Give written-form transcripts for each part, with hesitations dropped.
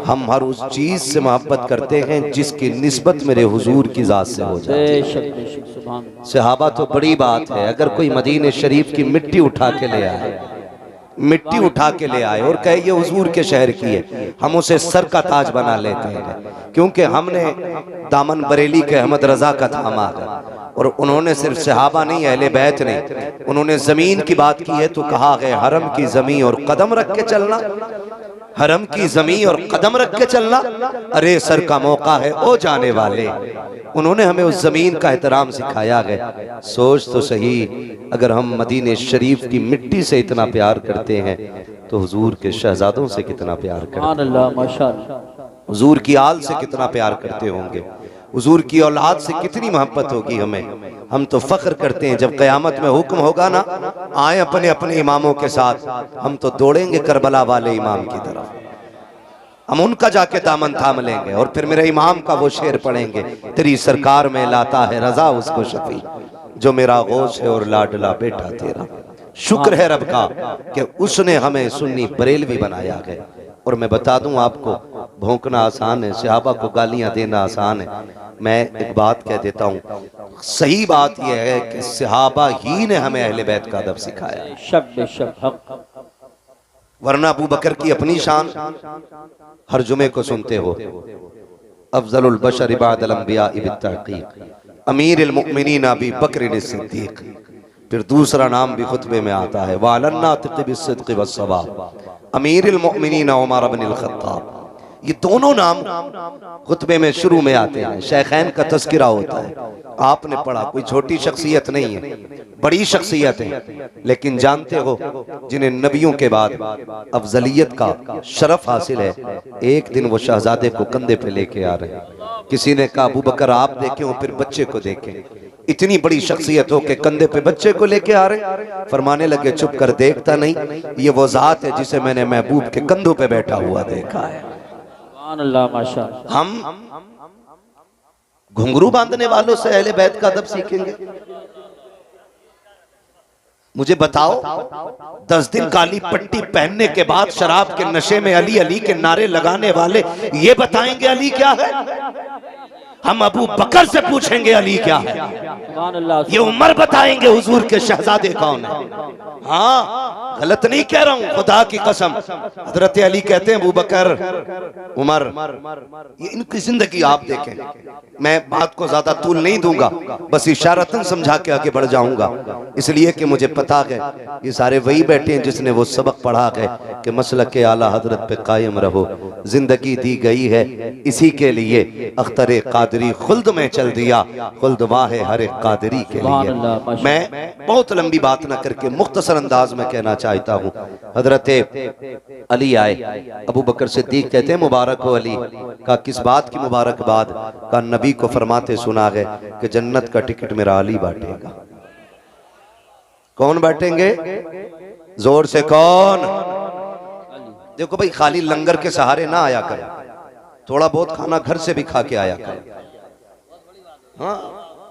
हम हर उस चीज से मोहब्बत करते हैं जिसकी निस्बत मेरे हुजूर की जात से हो जाए। सहाबा तो बड़ी बात है, अगर कोई मदीने शरीफ की मिट्टी उठा के ले आए, मिट्टी उठा के ले आए और कहे ये हुजूर के शहर की है, हम उसे सर का ताज बना लेते हैं, क्योंकि हमने दामन बरेली के अहमद रजा का थामा है। और उन्होंने सिर्फ सहाबा नहीं, अहले बैत नहीं, उन्होंने जमीन की बात की है तो कहा है हरम की जमीन और कदम रख के चलना, हरम की जमीन और कदम रख के चलना, अरे सर का मौका है ओ जाने वाले। उन्होंने हमें उस जमीन का एहतराम सिखाया है। सोच तो सही, अगर हम मदीने शरीफ की मिट्टी से इतना प्यार करते हैं तो हुजूर के शहजादों से कितना प्यार करते हैं, हुजूर की आल से कितना प्यार करते होंगे, हुजूर की औलाद से कितनी मोहब्बत होगी हमें। हम तो फख्र करते हैं जब क़यामत में हुक्म होगा ना, आए अपने अपने इमामों के साथ, हम तो दौड़ेंगे करबला वाले इमाम की तरफ, हम उनका जाके दामन थाम लेंगे और फिर मेरे इमाम का वो शेर पढ़ेंगे, तेरी सरकार में लाता है रजा उसको शफी, जो मेरा गौस है और लाडला बेटा तेरा। शुक्र है रब का कि उसने हमें सुन्नी बरेलवी बनाया है। और मैं बता दूं आपको, भौंकना आसान है, सहाबा को गालियां देना आसान है। मैं एक बात कह देता हूं, सही बात यह है कि सहाबा ही ने हमें अहले बैत का अदब सिखाया, वरना अबू बकर की अपनी शान हर जुमे को सुनते हो, अफजलुल बशर इबादल अंबिया बित्तहकीक, अमीरुल मुमिनीन अबी बकर सिद्दीक। फिर दूसरा नाम भी खुतबे में आता है, वालन्ना तिबिस्सिद्क़ि वस्सवाब, अमीरुल मुमिनीन उमर इब्नुल खत्ताब। ये दोनों नाम खुतबे में शुरू में आते हैं, शेखैन का तज़किरा होता है। आपने पढ़ा, कोई छोटी शख्सियत नहीं है, बड़ी शख्सियत है, लेकिन जानते हो जिन्हें नबियों के बाद अफजलियत का शरफ हासिल है, एक दिन वो शहजादे को कंधे पे लेके आ रहे हैं। किसी ने कहा अबू बकर आप देखें और फिर बच्चे को देखें, इतनी बड़ी शख्सियत हो के कंधे पे बच्चे को लेके आ रहे। फरमाने लगे चुप कर, देखता नहीं, ये वो जात है जिसे मैंने महबूब के कंधों पे बैठा हुआ देखा है। हम घुंघरू बांधने वालों से अहले बैत का अदब सीखेंगे? मुझे बताओ, 10 दिन काली पट्टी पहनने के बाद शराब के नशे में अली अली के नारे लगाने वाले ये बताएंगे अली क्या है? हम अबू बकर से पूछेंगे अली क्या है? ये उमर बताएंगे हुजूर के शहजादे कौन है। हाँ, गलत नहीं कह रहा हूं, खुदा की कसम। हजरत अली कहते हैं अबू बकर, उमर, ये इनकी जिंदगी आप देखें। मैं बात को ज्यादा तूल नहीं दूंगा, बस इशारतन समझा के आगे बढ़ जाऊंगा, इसलिए कि मुझे पता है ये सारे वही बैठे हैं जिसने वो सबक पढ़ा है कि मसलक के आला हजरत पे कायम रहो। जिंदगी दी गई है इसी के लिए, अख्तरे कादरी खुल्द में चल दिया, खुल्द वाहे हर एक कादरी के लिए। मैं बहुत लंबी बात ना करके मुख्तसर अंदाज में कहना चाहता हूँ। हजरत अली आए, अबू बकर सिद्दीक कहते हैं मुबारक हो अली। का किस बात की मुबारकबाद? का नबी को फरमाते सुना है कि जन्नत का टिकट मेरा अली बांटेगा। कौन बांटेंगे? जोर से कौन? देखो भाई, खाली लंगर के सहारे ना आया कर, थोड़ा बहुत खाना घर से भी खा के आया कर। हाँ,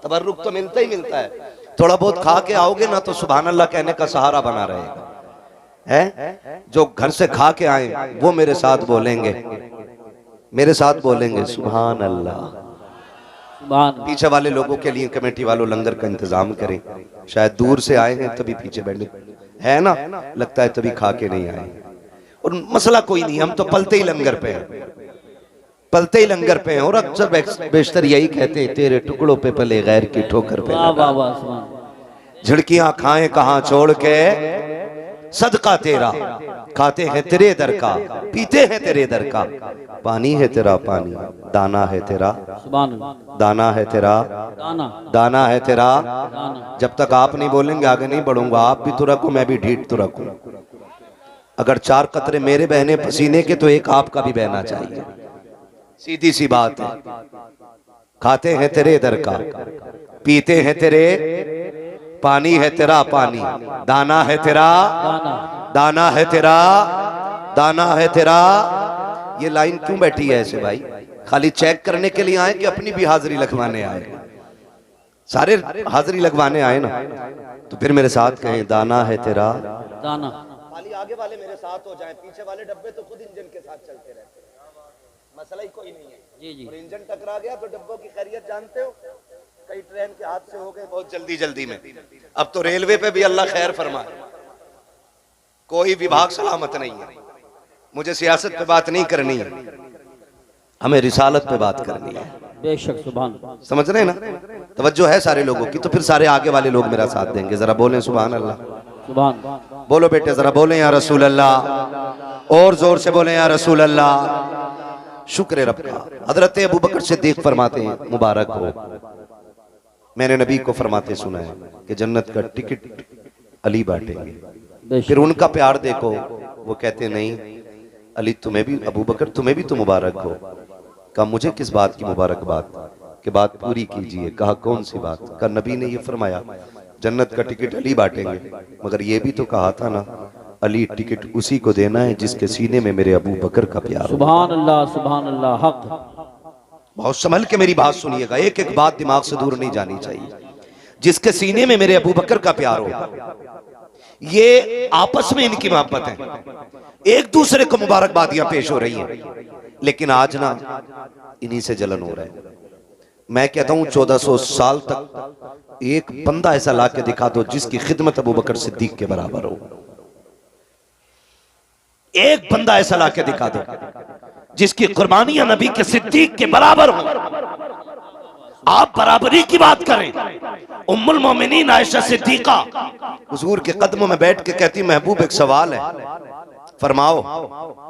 तबर्रुक तो मिलता ही मिलता है, थोड़ा बहुत खा के आओगे ना तो सुभान अल्लाह कहने का सहारा बना रहेगा। है जो घर से खा के आए वो मेरे साथ बोलेंगे, मेरे साथ बोलेंगे सुभान अल्लाह। पीछे वाले लोगों के लिए कमेटी वालों लंगर का इंतजाम करें, शायद दूर से आए हैं तभी पीछे बैठे है ना, लगता है तभी खा के नहीं आए। और मसला कोई नहीं, हम तो पलते ही लंगर पे हैं, पलते ही लंगर पे हैं। और अक्सर बेशतर यही कहते हैं, तेरे टुकड़ों पे पले गैर की ठोकर पे लगा। झिड़कियां खाएं कहां छोड़ के, सदका तेरा खाते हैं तेरे दर का, पीते हैं तेरे दर का। पानी है तेरा पानी, दाना है तेरा, दाना है तेरा, दाना है तेरा। जब तक आप नहीं बोलेंगे आगे नहीं बढ़ूंगा। आप भी तो रखो, मैं भी ढीठ तो रखूं। अगर 4 कतरे मेरे बहने पसीने के तो एक आपका भी बहना चाहिए, सीधी सी बात है। खाते हैं तेरे दर का, पीते हैं तेरे, पानी है तेरा पानी, दाना है तेरा, दाना है तेरा, दाना है तेरा। ये लाइन क्यों बैठी है ऐसे भाई? खाली चेक करने के लिए आए कि अपनी भी हाजिरी लगवाने आए? सारे हाजिरी लगवाने आए ना, तो फिर मेरे साथ कहें दाना है तेरा, दाना। खाली आगे वाले मेरे साथ हो जाएं, पीछे वाले डब्बे तो खुद इंजन के साथ चलते रहते हैं। मसला ही कोई नहीं है। जी जी। और इंजन टकरा गया तो डब्बों की खैरियत जानते हो, कई ट्रेन के हादसे हो गए बहुत जल्दी जल्दी में। अब तो रेलवे पे भी अल्लाह खैर फरमाए, कोई विभाग सलामत नहीं है। मुझे सियासत पे बात नहीं करनी है, हमें रिसालत पे बात करनी है। बेशक, सुभान। समझ रहे ना? तवज्जो है सारे लोगों की, तो फिर सारे आगे वाले लोग मेरा साथ देंगे। जरा बोलें सुभान अल्लाह। सुभान। बोलो बेटे जरा बोलें या रसूल अल्लाह, और जोर से बोलें या रसूल अल्लाह। शुक्र रब का। हजरत अबू बकर सिद्दीक फरमाते हैं, मुबारक हो, मैंने नबी को फरमाते सुना है कि जन्नत का टिकट अली बांटेंगे। फिर उनका प्यार देखो, वो कहते नहीं अली तुम्हें भी, अबू बकर तुम्हें भी तो मुबारक हो। कहा मुझे किस बात की मुबारकबाद, कि बात पूरी कीजिए। कहा कौन सी बात? कहा नबी ने ये फरमाया जन्नत का टिकट अली बांटेंगे, मगर ये भी तो कहा था ना अली टिकट उसी को देना है जिसके सीने में मेरे अबू बकर का प्यार। सुभान अल्लाह, सुभान अल्लाह। हक। बहुत संभल के मेरी बात सुनिएगा, एक एक बात दिमाग से दूर नहीं जानी चाहिए। जिसके सीने में मेरे अबू बकर का प्यार हो, ये आपस में इनकी मोहब्बत है, एक दूसरे को मुबारकबादियां पेश हो रही हैं। लेकिन आज ना इन्हीं से जलन हो रहा है। मैं कहता हूं 1400 साल तक एक बंदा ऐसा ला के दिखा दो जिसकी खिदमत अबू बकर सिद्दीक के बराबर हो। एक बंदा ऐसा ला के दिखा दो जिसकी कुर्बानियां नबी के सिद्दीक के बराबर हो। आप बराबरी की बात करें, उम्मुल मोमिनीन आयशा सिद्दीका हुजूर के कदमों में बैठ के कहती महबूब एक सवाल है, फरमाओ।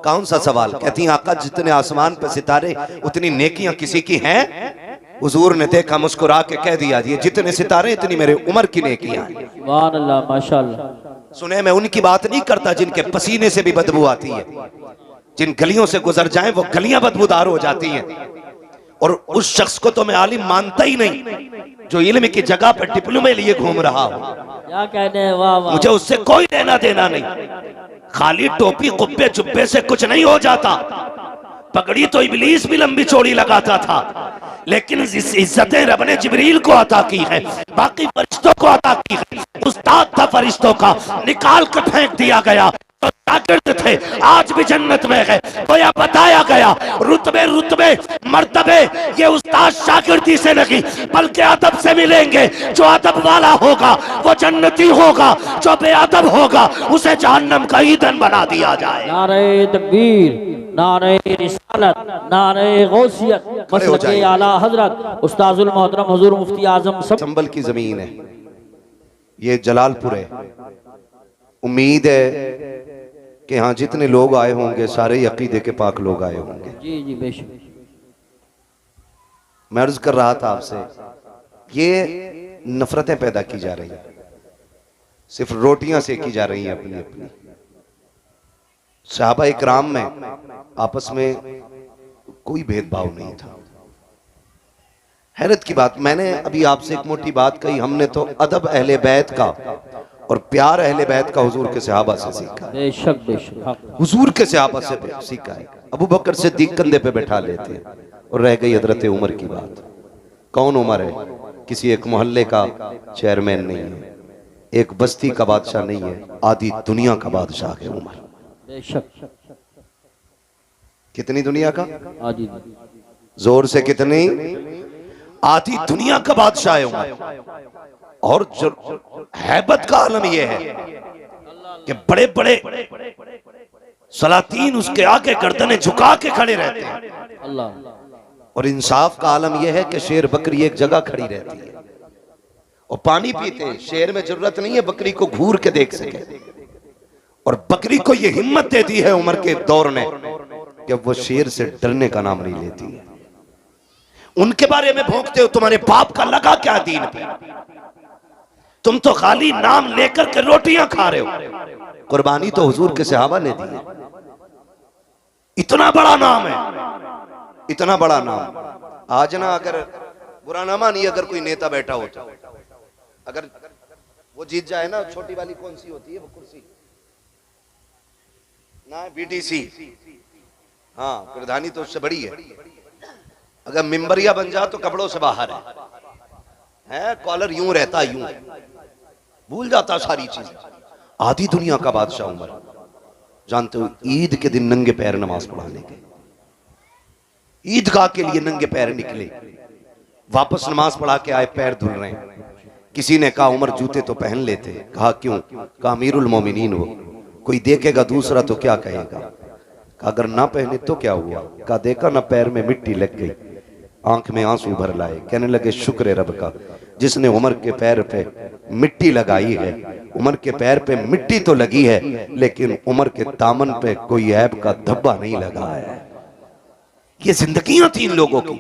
कौन सा सवाल? कहती आका जितने आसमान पे सितारे उतनी नेकियां किसी की हैं? हुजूर ने देखा, मुस्कुरा के कह दिया ये जितने सितारे इतनी मेरे उमर की नेकियां हैं। सुभान अल्लाह, माशाअल्लाह। सुने मैं उनकी बात नहीं करता जिनके पसीने से भी बदबू आती है, जिन गलियों से गुजर जाएं वो गलियां बदबूदार हो जाती हैं। और उस शख्स को तो मैं आलिम मानता ही नहीं जो इल्म की जगह पर डिप्लोमे लिए घूम रहा हो। क्या कहने हैं, वाह वाह। मुझे उससे कोई लेना देना नहीं। खाली टोपी कुब्बे जुब्बे से कुछ नहीं हो जाता। पगड़ी तो इब्लीस भी लंबी चौड़ी लगाता था, लेकिन इस इज्जतें रब ने जिब्रील को अता की है, बाकी फरिश्तों को अता की है। उस्ताद था फरिश्तों का, निकाल कर फेंक दिया गया। तो शागिर्द थे, आज भी जन्नत में है। तो यह बताया गया रुतबे रुतबे मर्तबे ये उस्ताद शागिर्दी से नहीं बल्कि अदब से मिलेंगे। जो अदब वाला होगा वो जन्नती होगा, जो बेअदब होगा उसे जहन्नम का ईंधन बना दिया जाए। नारे तकबीर, नारे रिसालत, नारे गौसियत, मसलके आला हजरत उस्ताजुल मोहतरम हुजूर मुफ्ती आजम सब। चंबल की जमीन है, ये जलालपुर है। उम्मीद है कि यहाँ जितने लोग आए होंगे सारे अकीदे के पाक लोग आए होंगे। जी जी बेशक। मैं अर्ज कर रहा था आपसे, ये नफरतें पैदा की जा रही हैं, सिर्फ रोटियां सेकी जा रही हैं अपनी अपनी। सहाबा इकराम में आपस में कोई भेदभाव नहीं था। हैरत की बात, मैंने अभी आपसे एक मोटी बात कही, हमने तो अदब अहले बैत का और प्यार अहले बैत का हुजूर के सहाबा से सीखा। बेशक बेशक, हुजूर के सहाबा से सीखा है। अबू बकर सिद्दीक कंधे पे बैठा लेते हैं। और रह गई हजरत उमर की बात। कौन उमर है? किसी एक मोहल्ले का चेयरमैन नहीं है, एक बस्ती का बादशाह नहीं है, आधी दुनिया का बादशाह है उमर। बेशक। कितनी दुनिया का? आधी। जोर से कितनी? आधी दुनिया का बादशाह है उमर। और हैबत का आलम यह है कि बड़े बड़े सलातीन उसके आगे गर्दनें झुका के खड़े रहते हैं। अल्लाह। और इंसाफ का आलम यह है कि शेर बकरी एक जगह खड़ी रहती है और पानी पीते हैं। शेर में जरूरत नहीं है बकरी को घूर के देख सके। और बकरी को यह हिम्मत देती है उमर के दौर ने कि वो शेर से डरने का नाम नहीं लेती है। उनके बारे में भोंकते हो, तुम्हारे बाप का लगा क्या दीन पे? तुम तो खाली नाम लेकर के रोटियां खा रहे हो। कुर्बानी तो हुजूर के सहाबा ने दी है। इतना बड़ा नाम है, इतना बड़ा नाम। आज ना अगर बुरा ना मानिए, अगर कोई नेता बैठा होता, अगर वो जीत जाए ना, छोटी वाली कौन सी होती है वो कुर्सी ना, बीटीसी, हाँ प्रधानी तो उससे बड़ी है। अगर मिंबरिया बन जा तो कपड़ों से बाहर है, कॉलर यूं रहता, यूं भूल जाता सारी चीज। आधी दुनिया का बादशाह उमर, जानते हो ईद के दिन नंगे पैर नमाज पढ़ाने के। ईदगाह के लिए नंगे पैर निकले, वापस नमाज पढ़ा के आए, पैर धुल रहे हैं। किसी ने कहा उमर जूते तो पहन लेते। कहा क्यों? कहा अमीरुल मोमिनीन हो, कोई देखेगा दूसरा तो क्या कहेगा। कहा अगर ना पहने तो क्या हुआ? कहा देखा ना पैर में मिट्टी लग गई। आंख में आंसू भर लाए, कहने लगे शुक्र है रब का जिसने उमर के पैर पे मिट्टी लगाई है। उमर के पैर पे मिट्टी तो लगी है लेकिन उमर के दामन पे कोई ऐब का धब्बा नहीं लगा है। ये जिंदगियां थी इन लोगों की।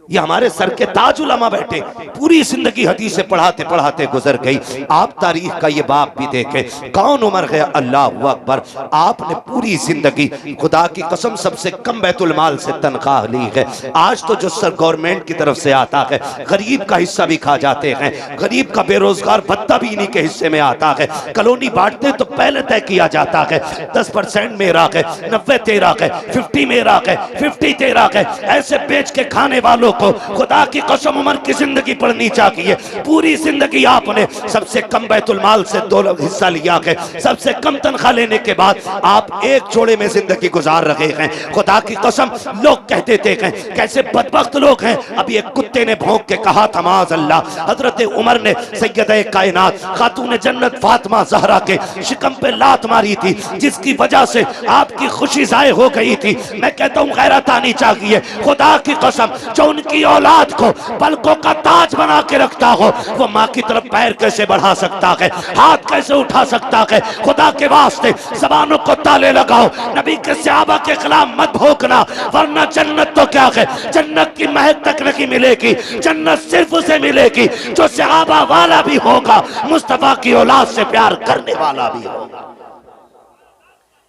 ये हमारे सर के ताज उलमा बैठे, पूरी जिंदगी हदीसें पढ़ाते पढ़ाते गुजर गई। आप तारीख का ये बाप भी देखे, कौन उमर है, अल्लाह अकबर। आपने पूरी जिंदगी खुदा की कसम सबसे कम बैतुल माल से तनख्वाह ली है। आज तो जो सर गवर्नमेंट की तरफ से आता है, गरीब का हिस्सा भी खा जाते हैं। गरीब का बेरोजगार भत्ता भी इन्हीं के हिस्से में आता है। कॉलोनी बांटते तो पहले तय किया जाता है 10% मेरा है, 90 तेरा है, 50 मेरा है, 50 तेरा है। ऐसे बेच के खाने वालों को खुदा की कसम उमर की जिंदगी पढ़नी चाहिए। पूरी जिंदगी आपने सबसे कम बैतुल माल से 2 हिस्सा लिया है। सबसे कम तनख्वाह लेने के बाद आप एक जोड़े में जिंदगी गुजार रहे हैं। खुदा की कसम लोग कहते थे कैसे बदबख्त लोग हैं। अभी एक कुत्ते ने भौंक के कहा था माज़ अल्लाह, हजरत उमर ने सैयदे कायनात खातून जन्नत फातिमा ज़हरा के शिकम पे लात मारी थी, जिसकी वजह से आपकी खुशी ज़ाय हो गई थी। मैं कहता हूँ गैरत आनी चाहिए। खुदा की कसम जो उनकी औलाद को पलकों का ताज बना के रखता हो, वो माँ की तरफ पैर कैसे बढ़ा सकता है, हाथ कैसे उठा सकता है। खुदा के वास्ते ज़बानों को ताले लगाओ, नबी के सहाबा के खिलाफ मत भोंकना, वरना जन्नत तो क्या है, जन्नत की महक तक नहीं मिलेगी। जन्नत सिर्फ उसे मिलेगी जो सहाबा वाला भी होगा, मुस्तफा की औलाद से प्यार करने वाला भी होगा।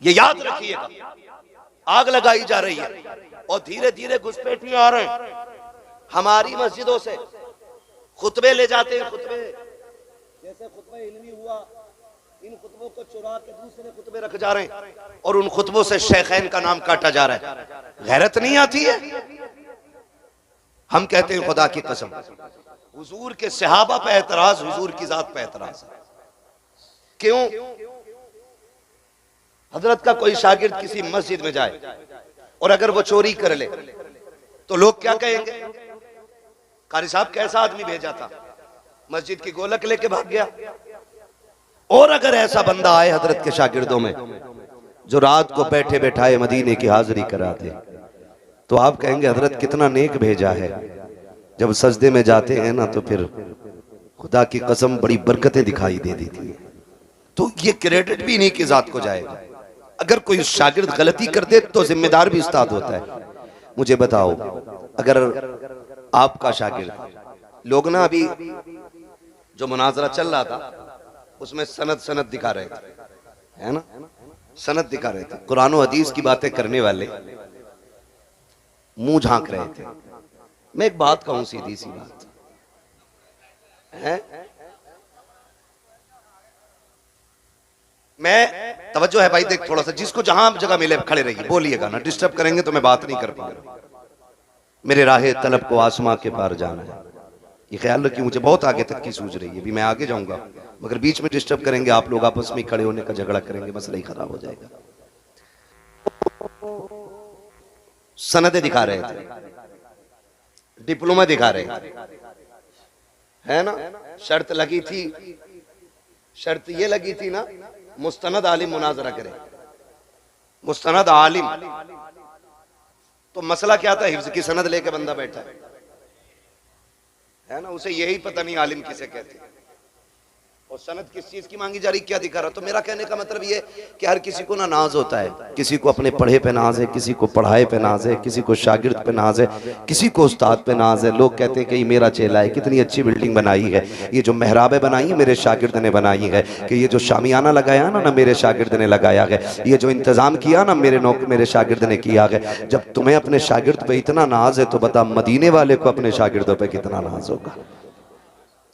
ये याद रखिएगा। आग लगाई जा रही है और धीरे धीरे घुसपैठियां आ रहे हैं। हमारी मस्जिदों से खुतबे ले जाते हैं। खुतबे जैसे खुतबे इल्मी हुआ, इन खुतबों को चुरा के दूसरे खुतबे रख जा रहे हैं और उन खुतबों से शेखैन का नाम काटा जा रहा है। गैरत नहीं आती है? हम कहते हैं खुदा की कसम हुजूर के सहाबा पे एतराज, हुजूर की जात पे एतराज। क्यों? हजरत का कोई शागिर्द किसी मस्जिद में जाए और अगर वो चोरी कर ले तो लोग क्या कहेंगे? कारी साहब कैसा आदमी भेजा था, मस्जिद की गोलक लेके भाग गया। और अगर ऐसा बंदा आए हजरत के शागिर्दों में जो रात को बैठे बैठाए मदीने की हाजिरी करा दे, तो आप कहेंगे हजरत कितना नेक भेजा है। जब सजदे में जाते हैं ना तो फिर खुदा की कसम बड़ी बरकतें दिखाई दे देती है। तो ये क्रेडिट भी इन्हीं की जात को जाएगा। अगर कोई शागिर्द गलती कर दे तो जिम्मेदार भी उस्ताद होता है। मुझे बताओ, अगर आपका शागिर्द, लोग ना अभी जो मुनाजरा चल रहा था उसमें सनद दिखा रहे थे, है ना, सनद दिखा रहे थे। कुरान और हदीस की बातें करने वाले मुंह झांक रहे थे। मैं एक बात कहूं, सीधी सी बात है, मैं तवज्जो है भाई, देख थोड़ा सा, जिसको जहां जगह मिले खड़े रहिए, बोलिएगा ना, डिस्टर्ब करेंगे तो मैं बात नहीं कर पाऊंगा। मेरे राहे तलब को आसमां के पार जाना है, ये ख्याल रखिए। मुझे बहुत आगे तक की सूझ रही है, अभी मैं आगे जाऊंगा, मगर बीच में डिस्टर्ब करेंगे, आप लोग आपस में खड़े होने का झगड़ा करेंगे, मसला ही खराब हो जाएगा। सनदे दिखा रहे थे, डिप्लोमा दिखा रहे थे, है ना। शर्त लगी थी, शर्त ये लगी थी ना, मुस्तनद आलिम मुनाजरा करे, मुस्तनद आलिम। तो मसला क्या था? हिफ्ज की सनद लेके बंदा बैठा है ना, उसे यही पता नहीं आलिम किसे कहते हैं और सनद किस चीज की मांगी जा रही, क्या दिखा रहा। तो मेरा कहने का मतलब ये कि हर किसी को ना नाज होता है, किसी को अपने पढ़े पे नाज है, किसी को पढ़ाए पे नाज है, किसी को शागिर्द पे नाज है, किसी को उस्ताद पे नाज है। लोग कहते हैं कि मेरा चेला है, कितनी अच्छी बिल्डिंग बनाई है, ये जो मेहराबें बनाई मेरे शागिर्द ने बनाई है, कि ये जो शामियाना लगाया ना मेरे शागिर्द ने लगाया है, ये जो इंतजाम किया ना मेरे शागिर्द ने किया है। जब तुम्हें अपने शागिर्द पे इतना नाज है तो बता मदीने वाले को अपने शागिर्दों पे कितना नाज होगा,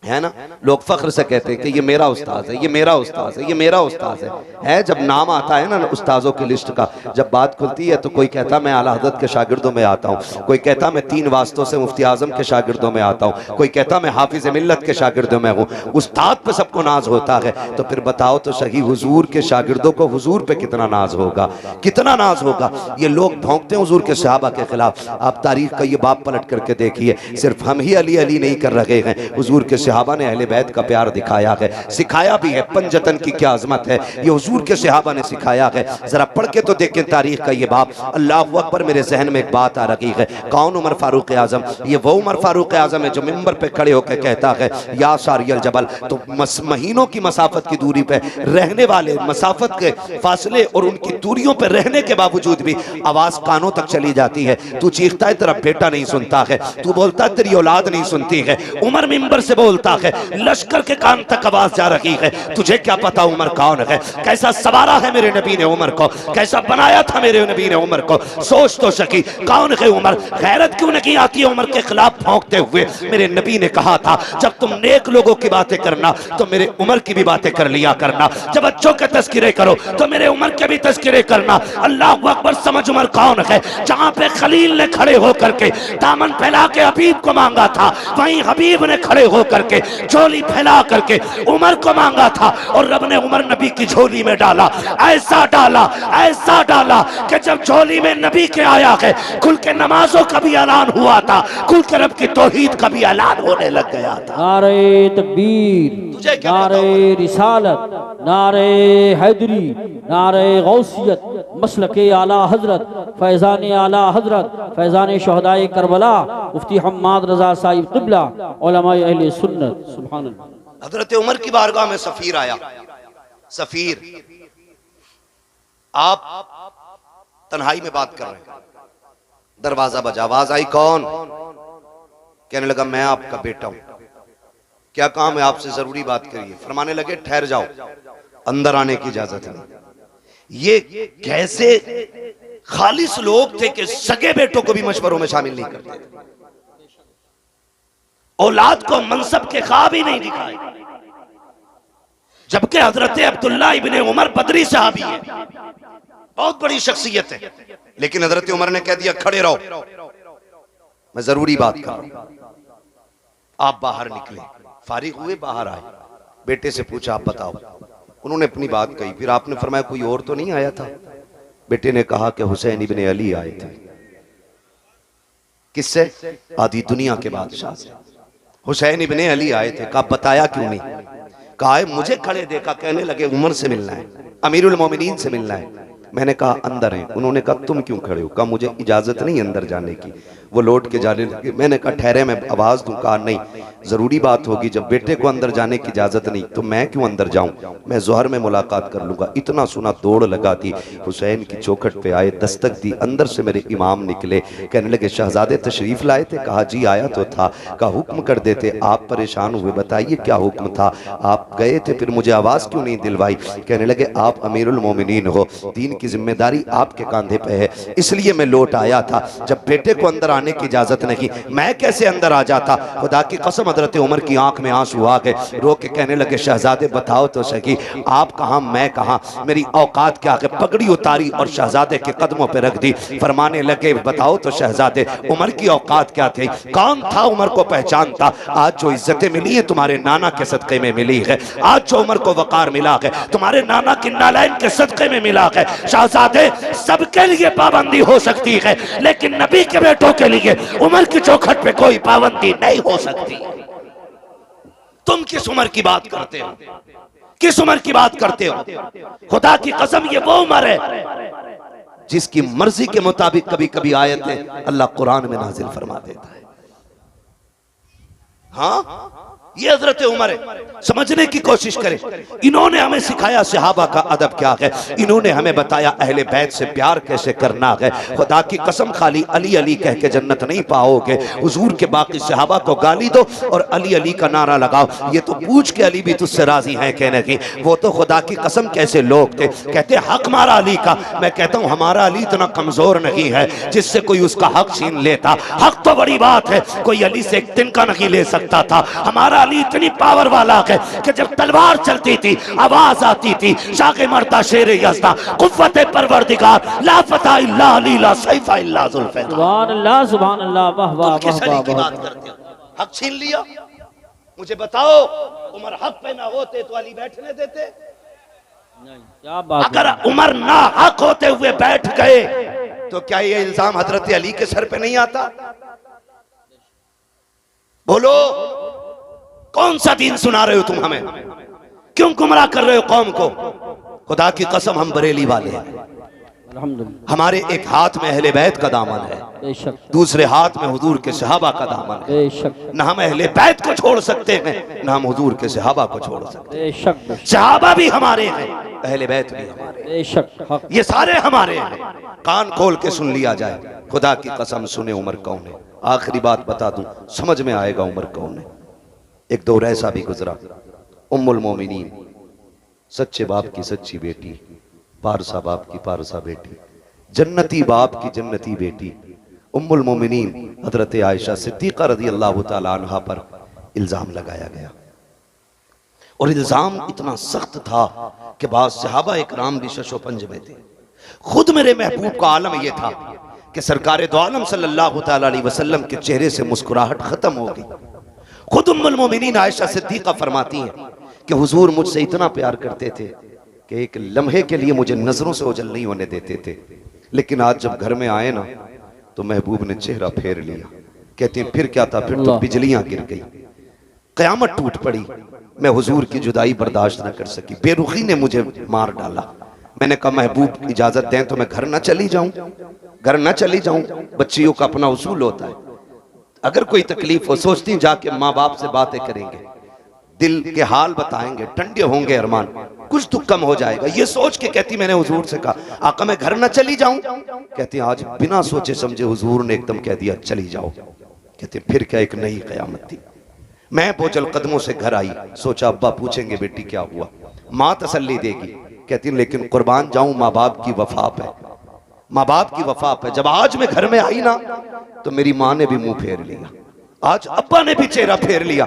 है ना, लोग फख्र से कहते हैं कि ये मेरा उस्ताद है, ये मेरा उस्ताद है, ये मेरा उस्ताद है। जब नाम आता है ना उस्ताजों की लिस्ट का, जब बात खुलती है तो कोई कहता मैं आला हज़रत के शागिर्दों में आता हूँ, कोई कहता मैं 3 वास्तों से मुफ्ती आजम के शागिर्दों में आता हूँ, कोई कहता मैं हाफिज मिल्लत के शागिर्दों में हूँ। उस्ताद पे सबको नाज होता है, तो फिर बताओ तो सही हुजूर के शागिर्दों को हुजूर पे कितना नाज होगा, कितना नाज होगा। ये लोग भौंकते हैं हुजूर के सहाबा के खिलाफ। आप तारीख का ये बाब पलट करके देखिए, सिर्फ हम ही अली अली नहीं कर रहे हैं, हुजूर के सहाबा ने अहले बैत का प्यार दिखाया है, सिखाया भी है। पंजतन की क्या अजमत है, ये हुजूर के सहाबा ने सिखाया है। जरा पढ़ के तो देखें तारीख का ये बाब। अल्लाह अकबर, मेरे जहन में एक बात आ रही है, कौन उमर फारूक आजम? ये वो उमर फारूक आजम है जो मिंबर पे खड़े होकर कहता है या सारियल जबल। तो महीनों की मसाफत की दूरी पे रहने वाले, मसाफत के फासले और उनकी दूरियों पे रहने के बावजूद भी आवाज कानों तक चली जाती है। तू चीखता है तेरा बेटा नहीं सुनता है, तू बोलता है तेरी औलाद नहीं सुनती है। उमर मिंबर से बोलता है, लश्कर के कान तक आवाज जा रही है। तुझे क्या पता उमर कौन है, कैसा सवारा है मेरे नबी ने उमर को, कैसा बनाया था मेरे नबी ने उमर को। सोच तो सकी कौन है उमर। गैरत क्यों नहीं आती है उमर के खिलाफ भौंकते हुए? मेरे नबी ने कहा था जब तुम नेक लोगों की बातें करना तो मेरे उमर की भी बातें कर लिया करना, जब बच्चों के तस्किरे करो तो मेरे उमर के भी तस्किरे करना। अल्लाह अकबर, समझ उमर कौन है। जहां पे खलील ने खड़े होकर के दामन फैला के हबीब को मांगा था, वहीं हबीब ने खड़े होकर के झोली फैला करके उमर को मांगा था, और रब ने उमर नबी की झोली में डाला। ऐसा डाला कि जब झोली में नबी के आया है, खुल के नमाजों का भी ऐलान हुआ था, खुल के रब की तौहीद का भी ऐलान होने लग गया था। नारे तकबीर, नारे रिसालत, नारे हैदरी, नारे गौसियत, मसलके आला हजरत, फैजान आला हजरत, फैजान शहदाए करबला, मुफ्ती हम्माद रजा साहिब क़िबला, उलमाए अहले सुन्नत। सुभान अल्लाह। हजरत उमर की बारगाह में सफीर आया। सफीर, आप तन्हाई में बात कर रहे हैं, दरवाजा बजा, आवाज आई कौन? कहने लगा मैं आपका बेटा हूं, क्या काम है आपसे? जरूरी बात करिए। फरमाने लगे ठहर जाओ, अंदर आने की इजाजत नहीं। ये कैसे खालिस लोग थे कि सगे बेटों को भी मशवरों में शामिल नहीं करते, औलाद को मनसब के ख्वाब ही नहीं दिखाए। जबकि हजरत अब्दुल्ला इब्ने उमर बदरी साहबी है, बहुत बड़ी शख्सियत है, लेकिन हजरत उमर ने कह दिया खड़े रहो, मैं जरूरी बात कर रहा हूं। आप बाहर निकले, फारिग हुए, बाहर आए, बेटे से पूछा आप बताओ। उन्होंने अपनी बात कही, फिर आपने फरमाया कोई और तो नहीं आया था? बेटे ने कहा कि हुसैन इब्ने अली आए थे। किससे? आधी दुनिया के बादशाह से। हुसैन इब्ने अली आए थे। कहा बताया क्यों नहीं? कहा मुझे खड़े देखा, कहने लगे उमर से मिलना है, अमीरुल मोमिनीन से मिलना है। मैंने कहा अंदर हैं। उन्होंने कहा तुम क्यों खड़े हो? कहा मुझे इजाजत नहीं अंदर जाने की। वो लौट के जाने लगे। मैंने कहा ठहरे, मैं आवाज दूं। कहा नहीं, जरूरी बात होगी, जब बेटे को अंदर जाने की इजाजत नहीं तो मैं क्यों अंदर जाऊं, मैं जोहर में मुलाकात कर लूंगा। इतना सुना दौड़ लगा दी, हुसैन की चौखट पे आए, दस्तक दी, अंदर से मेरे इमाम निकले। कहने लगे शहजादे तशरीफ लाए थे? कहा जी आया तो था। कहा हुक्म कर देते, आप परेशान हुए, बताइए क्या हुक्म था? आप गए थे, फिर मुझे आवाज क्यों नहीं दिलवाई? कहने लगे आप अमीरुल मोमिनीन हो, दीन की जिम्मेदारी आपके कांधे पे है, इसलिए मैं लौट आया था। जब बेटे को अंदर आने की इजाजत नहीं, मैं कैसे अंदर आ जाता? खुदा की कसम, हजरत उमर की आंख में आंसू आ गए, रो के कहने लगे शहजादे बताओ तो सही, आप कहां मैं कहां, मेरी औकात क्या है? पगड़ी उतारी और शहजादे के कदमों पे रख दी। फरमाने लगे बताओ तो शहजादे, उमर की औकात क्या थी? कौन था उमर को पहचानता? आज जो इज्जतें मिली है तुम्हारे नाना के सदक़े में मिली है, आज जो उमर को वकार मिला है तुम्हारे नाना की नालैन के सदक़े में मिला है। शहजादे, सबके लिए पाबंदी हो सकती है, लेकिन नबी के बेटों के लिए उमर की चौखट पे कोई पाबंदी नहीं हो सकती। तुम किस उमर की बात करते हो? किस उमर की बात करते हो? खुदा की कसम, ये वो उमर है जिसकी मर्जी के मुताबिक कभी कभी आयतें अल्लाह कुरान में नाजिल फरमा देता है। हाँ, ये हजरत उमर है। समझने की कोशिश करें, इन्होंने हमें सिखाया सहाबा का अदब क्या है, इन्होंने हमें बताया अहले बैत से प्यार कैसे करना है। खुदा की कसम, खाली अली अली कह के जन्नत नहीं पाओगे। हुजूर के बाकी सहाबा को गाली दो और अली अली का नारा लगाओ, ये तो पूछ के अली भी तुझसे राजी है कहने की। वो तो खुदा की कसम कैसे लोग थे, कहते हक मारा अली का। मैं कहता हूँ हमारा अली इतना कमजोर नहीं है जिससे कोई उसका हक छीन लेता। हक तो बड़ी बात है, कोई अली से एक तिनका नहीं ले सकता था। हमारा अली इतनी पावर वाला है कि जब तलवार चलती थी आवाज आती थी, शाके मरता शेर यज़दा कुव्वत परवरदिगार ला फता इल्ला अली ला सैफा इल्ला जुल्फ़िकार। सुभान अल्लाह, सुभान अल्लाह, वाह वाह वाह वाह। की बात करते हो, हक छीन लिया। मुझे बताओ, उमर हक पे ना होते तो अली बैठने देते? नहीं, क्या बात। अगर उमर ना हक होते हुए बैठ गए तो क्या ये इल्जाम हजरत अली के सर पे नहीं आता? बोलो, कौन सा दीन सुना रहे हो तुम हमें? क्यों गुमराह कर रहे हो कौम को? खुदा की कसम हम बरेली वाले हैं। अल्हम्दुलिल्लाह। हमारे एक हाथ में अहले बैत का दामन है, बेशक, दूसरे हाथ में हुजूर के सहाबा का दामन है। बेशक, न हम अहले बैत को छोड़ सकते हैं, न हम हुजूर के सहाबा को छोड़ सकते हैं। बेशक, सहाबा भी हमारे हैं, अहले बैत भी हमारे हैं, बेशक, हक। ये सारे हमारे हैं। कान खोल के सुन लिया जाए, खुदा की कसम सुने उमर कौन है। आखिरी बात बता दूं, समझ में आएगा उमर कौन है। एक दौर ऐसा भी गुजरा, उम्मुल मोमिनीन, सच्चे बाप की सच्ची बेटी, पारसा बाप की पारसा बेटी, जन्नती बाप की जन्नती बेटी, उम्मुल मोमिनीन हजरत आयशा सिद्दीक़ा रज़ी अल्लाह तआला अन्हा पर इल्ज़ाम लगाया गया। और इल्ज़ाम इतना सख्त था कि बाज़ सहाबा इकराम भी शशो पंज में थे। खुद मेरे महबूब का आलम यह था कि सरकार दो आलम सल्लल्लाहु तआला अलैहि वसल्लम के चेहरे से मुस्कुराहट खत्म हो गई। खुद उम्मुल मोमिनीन आयशा सिद्दीक़ा फरमाती हैं कि हुजूर मुझसे इतना प्यार करते थे कि एक लम्हे के लिए मुझे नजरों से ओझल नहीं होने देते थे, लेकिन आज जब घर में आए ना तो महबूब ने चेहरा फेर लिया। कहती हैं फिर क्या था, फिर तो बिजलियां गिर गई, कयामत टूट पड़ी, मैं हुजूर की जुदाई बर्दाश्त न कर सकी, बेरुखी ने मुझे मार डाला। मैंने कहा महबूब इजाजत दें तो मैं घर ना चली जाऊं, घर ना चली जाऊं, बच्चियों का अपना उसूल होता है, अगर कोई तकलीफ हो सोचती जाके माँ बाप से बातें करेंगे, दिल के हाल बताएंगे, ठंडे होंगे अरमान, कुछ तो कम हो जाएगा। ये सोच के कहती मैंने हुजूर से कहा आका मैं घर ना चली जाऊं? कहती आज बिना सोचे समझे हुजूर ने एकदम कह दिया चली जाओ। कहती फिर क्या एक नई कयामत थी। मैं बोझल कदमों से घर आई, सोचा अब्बा पूछेंगे बेटी क्या हुआ, माँ तसल्ली देगी। कहती लेकिन कुर्बान जाऊं माँ बाप की वफा पे, माँ बाप की वफा पे। जब आज मैं घर में आई ना तो मेरी माँ ने भी मुंह फेर लिया, आज अब्बा ने भी चेहरा फेर लिया,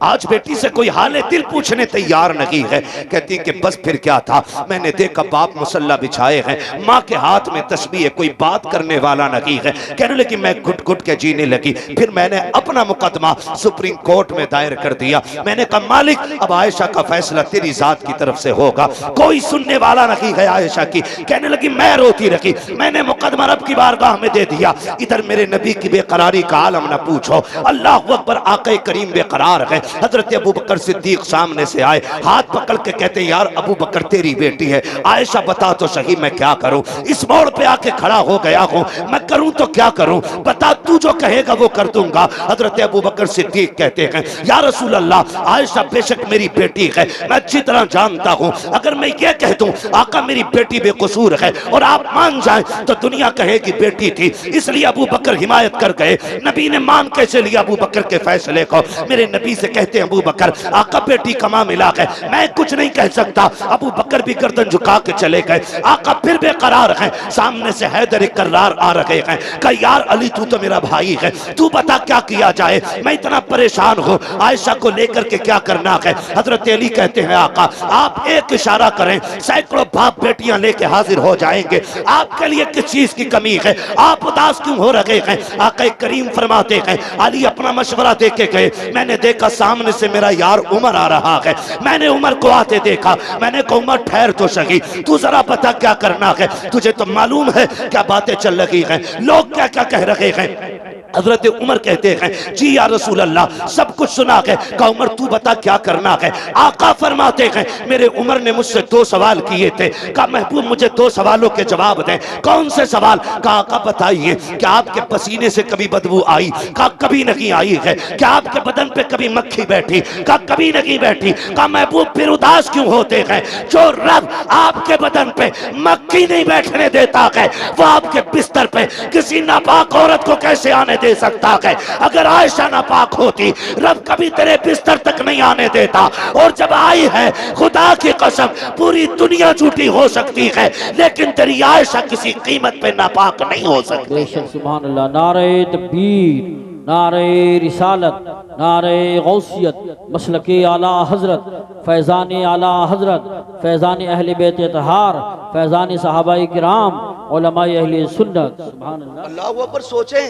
आज बेटी से कोई हाले दिल पूछने तैयार नहीं है। कहती कि बस फिर क्या था, मैंने देखा बाप मुसल्ला बिछाए हैं, माँ के हाथ में तस्बीह है, कोई बात करने वाला नहीं है। कहने लगी मैं घुट घुट के जीने लगी। फिर मैंने अपना मुकदमा सुप्रीम कोर्ट में दायर कर दिया। मैंने कहा मालिक अब आयशा का फैसला तेरी जात की तरफ से होगा, कोई सुनने वाला नहीं है आयशा की। कहने लगी मैं रोती रही, मैंने मुकदमा रब की बारगाह में दे दिया। इधर मेरे नबी की बेकरारी का आलम न पूछो, अल्लाह अकबर, आका करीम बेकरार है। हजरत अबू बकर सिद्दीक सामने से आए, हाथ पकड़ के कहते यार अबू बकर तेरी बेटी है, आयशा बता तो सही मैं क्या करूं, इस मोड़ पे आके खड़ा हो गया हूं, मैं करूं तो क्या करूं, बता तू जो कहेगा वो कर दूंगा। हजरत अबू बकर सिद्दीक कहते हैं या रसूल अल्लाह आयशा बेशक मेरी बेटी है, मैं अच्छी तरह जानता हूं, अगर मैं ये कह दूं आका मेरी बेटी बेकसूर है और आप मान जाएं तो दुनिया कहेगी बेटी थी, इसलिए अबू बकर हिमायत कर गए। नबी ने मान कैसे लिया अबू बकर के फैसले को। मेरे नबी से कहते हैं अबू बकर आका बेटी का मामला है, मैं कुछ नहीं कह सकता। अबू बकर भी गर्दन झुका के चले गए। आका फिर बेकरार हैं, सामने से हैदर कर्रार आ रहे हैं, कहा यार अली तू तो मेरा भाई है, तू बता क्या किया जाए, मैं इतना परेशान हूँ, आयशा को लेकर के क्या करना है। हजरत अली कहते हैं आका आप एक इशारा करें, सैकड़ों बाप बेटियां लेके हाजिर हो जाएंगे, आपके लिए किस चीज की कमी है, आप उदास क्यों हो रहे हैं। आका करीम फरमाते हैं अली अपना मशवरा दे के गए, मैंने देखा सामने से मेरा यार उमर आ रहा है, मैंने उमर को आते देखा, मैंने कहा उमर ठहर तो सही, तू जरा बता क्या करना है, तुझे तो मालूम है क्या बातें चल रही हैं, लोग क्या क्या कह रहे हैं। हजरत उमर कहते हैं जी या रसूल अल्लाह सब कुछ सुना है। कहा उमर तू बता क्या करना है। आका फरमाते हैं मेरे उमर ने मुझसे दो सवाल किए थे, कहा महबूब मुझे दो सवालों के जवाब दें। कौन से सवाल। कहा आका बताइए क्या आपके पसीने से कभी बदबू आई। कहा कभी नहीं आई है। क्या आपके बदन पे कभी मक्खी बैठी। कहा कभी नहीं बैठी। कहा महबूब फिर उदास क्यों होते हैं। जो रब आपके बदन पे मक्खी नहीं बैठने देता है वो आपके बिस्तर पे किसी नापाक औरत को कैसे आने दे सकता है। अगर आयशा नापाक होती रब कभी तेरे बिस्तर तक नहीं आने देता, और जब आई है खुदा की कसम पूरी दुनिया झूठी हो सकती है लेकिन तेरी आयशा किसी कीमत पे नापाक नहीं हो सकती। बेशक सुभान अल्लाह, नारे तकबीर, नारे रिसालत, नारे गौसियत, मसलके आला हजरत, फैज़ान आला हजरत, फैज़ान अहले बैत तहार, फैज़ान सहाबाए किराम, उलमाए अहले सुन्नत। सुभान अल्लाह। अल्लाह पर सोचें,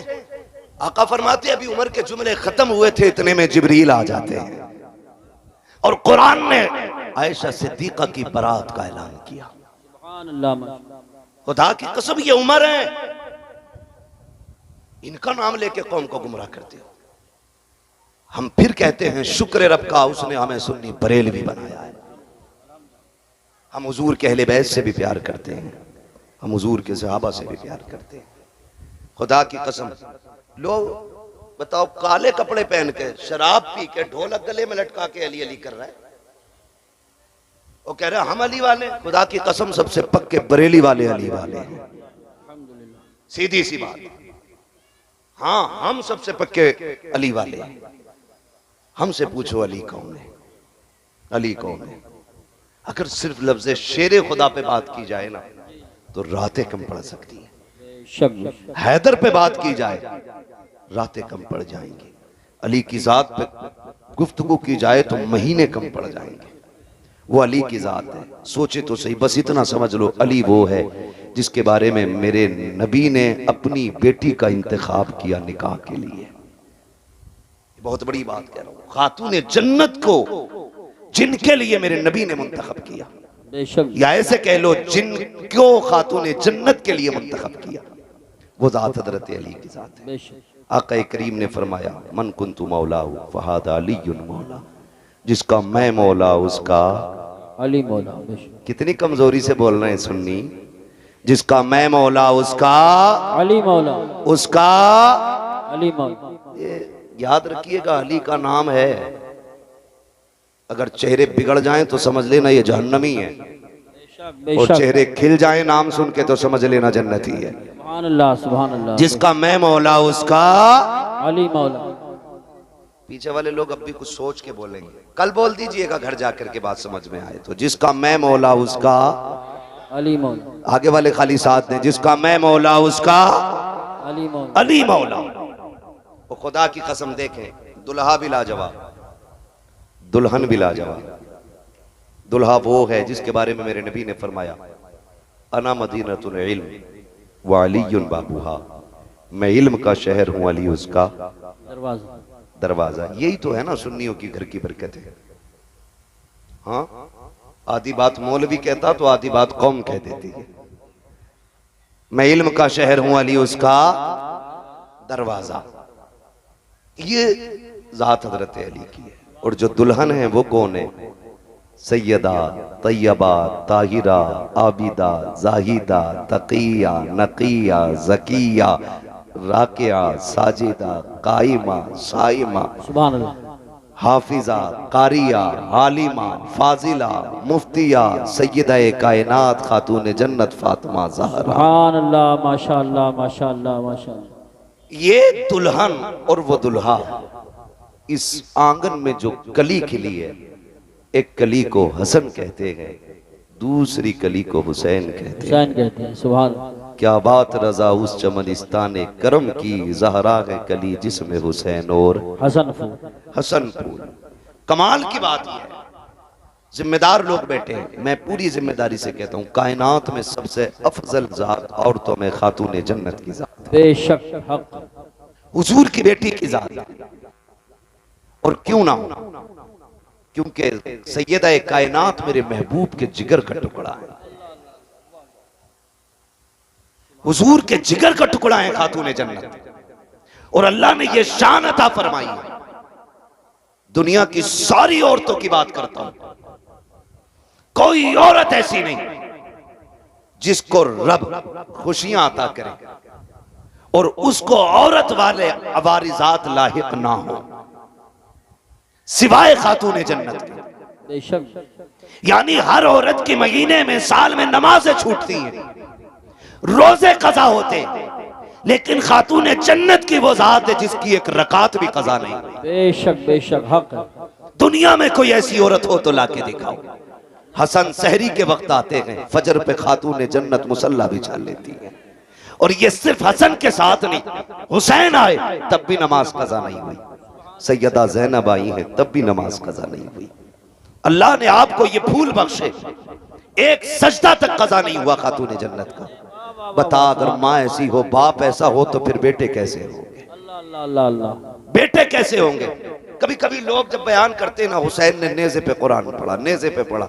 आका फरमाते अभी उमर के जुमले खत्म हुए थे, इतने में जिब्रील आ जाते हैं और कुरान ने आयशा सिद्दीक़ा की बरात का ऐलान किया। सुभान अल्लाह। खुदा की कसम ये उमर है, इनका नाम लेके कौम को गुमराह करते हो। हम फिर कहते हैं शुक्र रब का, उसने हमें सुन्नी बरेलवी बनाया है। हम हुजूर के अहले बैत से भी प्यार करते हैं, हम हुजूर के सहाबा से भी प्यार करते हैं। खुदा की कसम, लोग बताओ काले कपड़े पहन के शराब पी के ढोलक गले में लटका के अली अली कर रहा है, वो कह रहे हम अली वाले। खुदा की कसम सबसे पक्के बरेली वाले अली वाले हैं, सीधी सी बात। हाँ, हम सबसे पक्के अली वाले हैं। हमसे पूछो अली कौन है, अली कौन है। अगर सिर्फ लफ्ज़ शेरे खुदा पे बात की जाए ना तो रातें कम पड़ सकती हैं। हैदर पे बात की जाए रातें कम पड़ जाएंगी। अली की जात पे गुफ्तगू की जाए तो महीने कम पड़ जाएंगे। वो अली की जात है। सोचे तो सही, बस इतना समझ लो, अली वो है जिसके बारे में मेरे नबी ने अपनी बेटी का इंतखाब किया निकाह के लिए। बहुत बड़ी बात कह रहा हूं, खातून जन्नत को जिनके लिए मेरे नबी ने मुंतखब किया, या ऐसे कह लो जिनको खातून जन्नत के लिए मुंतखब किया, वो जात हज़रत अली की जात है। आका करीम ने फरमाया मन कुन्तु मौला फहादा अलीयुन मौला, जिसका मैं मौला उसका अली मौला। कितनी कमजोरी से बोल रहे हैं सुन्नी, जिसका मैं मौला उसका अली मौला, उसका अली मौला। ये याद रखिएगा, अली का नाम है। अगर चेहरे बिगड़ जाएं तो समझ लेना ये जहन्नमी है, और चेहरे खिल जाएं नाम सुन के तो समझ लेना जन्नती है। सुभान अल्लाह, सुभान अल्लाह। जिसका मैं मौला उसका अली मौला। पीछे वाले लोग अब भी कुछ सोच के बोलेंगे, कल बोल दीजिएगा घर जाकर के बात समझ में आए तो। जिसका मैं मौला उसका अली मौला। आगे वाले खाली साथ दें, जिसका मैं मौला उसका अली मौला, अली मौला। वो खुदा की कसम देखें, दुल्हा भी लाजवाब, दुल्हन भी लाजवाब। दुल्हा वो है जिसके बारे में मेरे नबी ने फरमाया अना मदीनतुल इल्म व अलीयुन बाबूहा, मैं इल्म का शहर हूं, अली उसका दरवाजा। दरवाजा। यही तो है ना सुन्नियों की घर की बरकत है। हाँ, आधी बात मौलवी कहता तो आधी बात कौम कह देती है। मैं इल्म का शहर हूं, अली उसका दरवाजा। ये जात हजरत अली की है। और जो दुल्हन है वो कौन है? सैयदा तैयबा ताहिरा आबिदा जाहिदा तकिया नकिया जकिया राकिया साजिदा काइमा साइमा सुभान अल्लाह। हाफिजा कारिया हालिमा फाजिला मुफ्तिया सैयदा कायनात खातून जन्नत फातिमा ज़हरा। सुभान अल्लाह, माशाअल्लाह, माशाअल्लाह, माशाअल्लाह। ये दुल्हन और वो दुल्हा, इस आंगन में जो कली खिली है, एक कली को हसन कहते हैं, दूसरी कली को हुसैन कहते हैं। हुसैन कहते हैं। सुभान। क्या बात रजा उस चमनिस्तान करम की, ज़हरा है कली जिसमें हुसैन और हसन फूल। हसन फूल। कमाल की बात यह है, जिम्मेदार लोग बैठे हैं, मैं पूरी जिम्मेदारी से कहता हूँ, कायनात में सबसे अफजल जात औरतों में खातून जन्नत की जात, बेशक हक, हुजूर की बेटी की जात। और क्यों ना हो, क्योंकि सैयदा कायनात मेरे महबूब के जिगर का टुकड़ा है, हुजूर के जिगर का टुकड़ा है खातून जन्नत। और अल्लाह ने यह शान अता फरमाई है। दुनिया की सारी औरतों की बात करता हूं, कोई औरत ऐसी नहीं जिसको रब खुशियां अता करे और उसको औरत वाले अवारिजात लाहिक ना हो, सिवाय खातून जन्नत के। बेशक। यानी हर औरत की महीने में साल में नमाजें छूटती हैं, रोजे कज़ा होते, लेकिन खातून जन्नत की वो जात है जिसकी एक रकात भी कज़ा नहीं। बेशक, बेशक हक। दुनिया में कोई ऐसी औरत हो तो लाके दिखाओ। हसन सहरी के वक्त आते हैं, फजर पे खातून जन्नत मुसल्ला बिछा लेती है और ये सिर्फ हसन के साथ नहीं, हुसैन आए तब भी नमाज कज़ा नहीं हुई, सैयदा ज़ैनब आई है तब भी नमाज कज़ा नहीं हुई। अल्लाह ने आपको ये फूल बख्शे, एक सजदा तक कज़ा नहीं हुआ खातूने जन्नत का। बता, अगर माँ ऐसी हो, बाप ऐसा हो, तो फिर बेटे कैसे होंगे? अल्लाह अल्लाह अल्लाह, बेटे कैसे होंगे? कभी कभी लोग जब बयान करते ना, हुसैन ने नेज़े पे कुरान पढ़ा, नेज़े पे पढ़ा,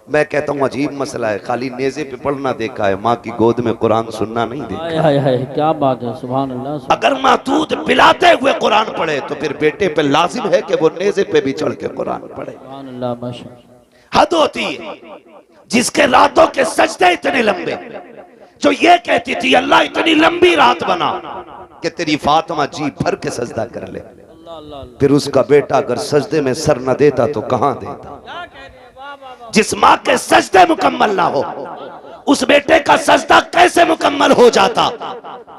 मैं कहता हूँ अजीब मसला है, खाली नेज़े पे पढ़ना देखा है, माँ की गोद में कुरान सुनना नहीं देखा। हाय हाय हाय, क्या बात है, सुभान अल्लाह। अगर माँ दूध पिलाते हुए कुरान पढ़े तो फिर बेटे पे लाजिम है कि वो नेज़े पे भी चढ़ के कुरान पढ़े। सुभान अल्लाह, माशाअल्लाह। हद होती है जिसके रातों के सजदे इतने लंबे, जो ये कहती थी अल्लाह इतनी लंबी रात बना कि तेरी फातिमा जी भर के सजदा कर ले, फिर उसका बेटा अगर सजदे में सर न देता तो कहां देता? जिस माँ के सजदे मुकम्मल ना हो, उस बेटे का सजदा कैसे मुकम्मल हो जाता?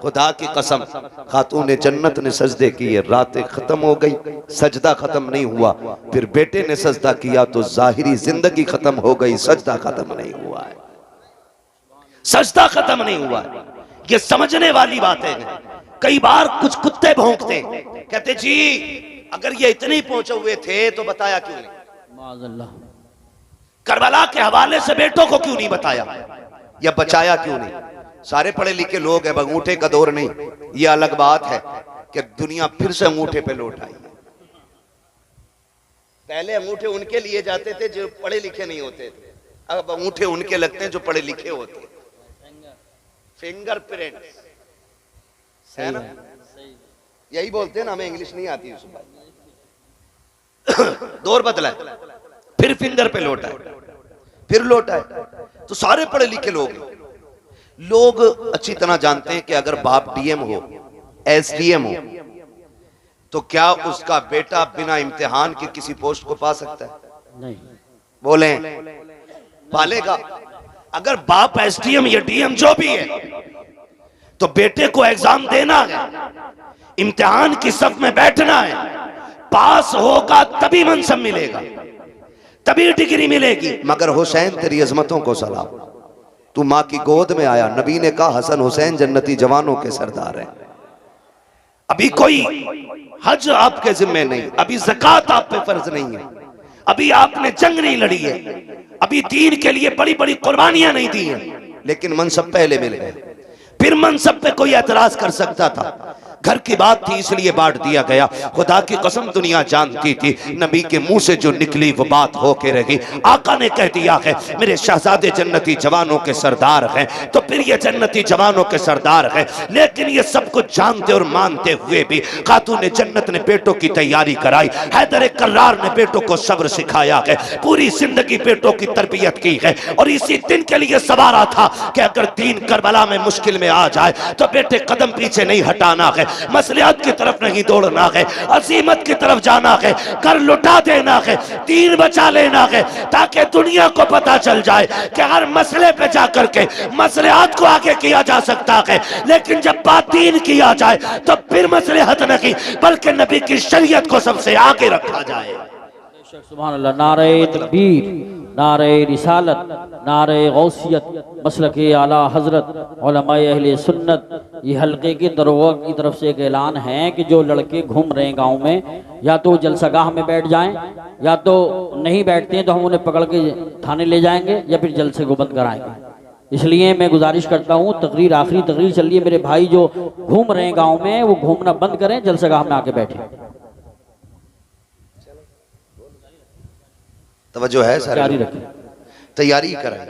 खुदा की कसम, खातूने जन्नत ने सजदे किए, रातें खत्म हो गई, सजदा खत्म नहीं हुआ, फिर बेटे ने सजदा किया तो जाहिरी जिंदगी खत्म हो गई, सजदा खत्म नहीं हुआ है, सजदा खत्म नहीं हुआ है। ये समझने वाली बातें हैं। कई बार कुछ कुत्ते भौंकते, कहते जी अगर ये इतने पहुंचे हुए थे तो बताया क्यों नहीं? माज़अल्लाह, करबला के हवाले से बेटों को क्यों नहीं बताया या बचाया क्यों नहीं? सारे पढ़े लिखे लोग हैं, अंगूठे का दौर नहीं। ये अलग बात है कि दुनिया फिर से अंगूठे पे लौट आई। पहले अंगूठे उनके लिए जाते थे जो पढ़े लिखे नहीं होते थे, अब अंगूठे उनके लगते हैं जो पढ़े लिखे होते हैं। फिंगरप्रिंट है ना, यही बोलते हैं ना, हमें इंग्लिश नहीं आती। दौर बदला है, फिर फिंगर पे लौटा है, फिर लौटा है। तो सारे पढ़े लिखे लोग अच्छी तरह जानते हैं कि अगर बाप डीएम हो, एसडीएम हो, तो क्या उसका बेटा बिना इम्तिहान के किसी पोस्ट को पा सकता है? नहीं। बोले पालेगा। अगर बाप एसडीएम या डीएम जो भी है, तो बेटे को एग्जाम देना है, इम्तिहान की सफ में बैठना है, पास होगा तभी मनसब मिलेगा, तभी डिग्री मिलेगी। मगर हुसैन तेरी अजमतों को सलाम, तू माँ की गोद में आया, नबी ने कहा हसन हुसैन जन्नती जवानों के सरदार हैं। अभी कोई हज आपके जिम्मे नहीं, अभी ज़कात आप पे फर्ज नहीं है, अभी आपने जंग नहीं लड़ी है, अभी दीन के लिए बड़ी बड़ी कुर्बानियां नहीं दी हैं, लेकिन मनसब पहले मिल गए। फिर मनसब पे कोई एतराज कर सकता था, घर की बात थी इसलिए बांट दिया गया। खुदा की कसम दुनिया जानती थी नबी के मुंह से जो निकली वो बात होके रही। आका ने कह दिया है मेरे शहजादे जन्नती जवानों के सरदार हैं, तो फिर ये जन्नती जवानों के सरदार हैं। लेकिन ये सब कुछ जानते और मानते हुए भी खातून जन्नत ने बेटों की तैयारी कराई। हैदर कर्रार ने बेटों को सब्र सिखाया है, पूरी जिंदगी बेटों की तरबियत की है, और इसी दिन के लिए सवारा था कि अगर दीन करबला में मुश्किल में आ जाए तो बेटे कदम पीछे नहीं हटाना है, मसलियत की तरफ नहीं दौड़ना है, अजीमत की तरफ जाना है, कर लुटा देना है, दीन बचा लेना है, ताकि दुनिया को पता चल जाए कि हर मसले पे जाकर के मसलियत को आगे किया जा सकता है। लेकिन जब बात दीन किया जाए तो फिर मसलियत नहीं बल्कि नबी की शरीयत को सबसे आगे रखा जाए। सुभान अल्लाह। नारे तकबीर, नारे रिसालत, नारे गौसियत, मसलके आला हजरत, उलमाए अहले सुन्नत। ये हल्के के दरोगा की तरफ से एक ऐलान है कि जो लड़के घूम रहे हैं गांव में, या तो जलसागाह में बैठ जाएं, या तो नहीं बैठते हैं तो हम उन्हें पकड़ के थाने ले जाएंगे या फिर जलसे को बंद कराएंगे। इसलिए मैं गुजारिश करता हूँ, तकरीर आखिरी तकरीर चल रही है, मेरे भाई जो घूम रहे हैं गाँव में वो घूमना बंद करें, जलसागाह में आके बैठे। तवज्जो है सारे, जारी रखें, तैयारी कराएं।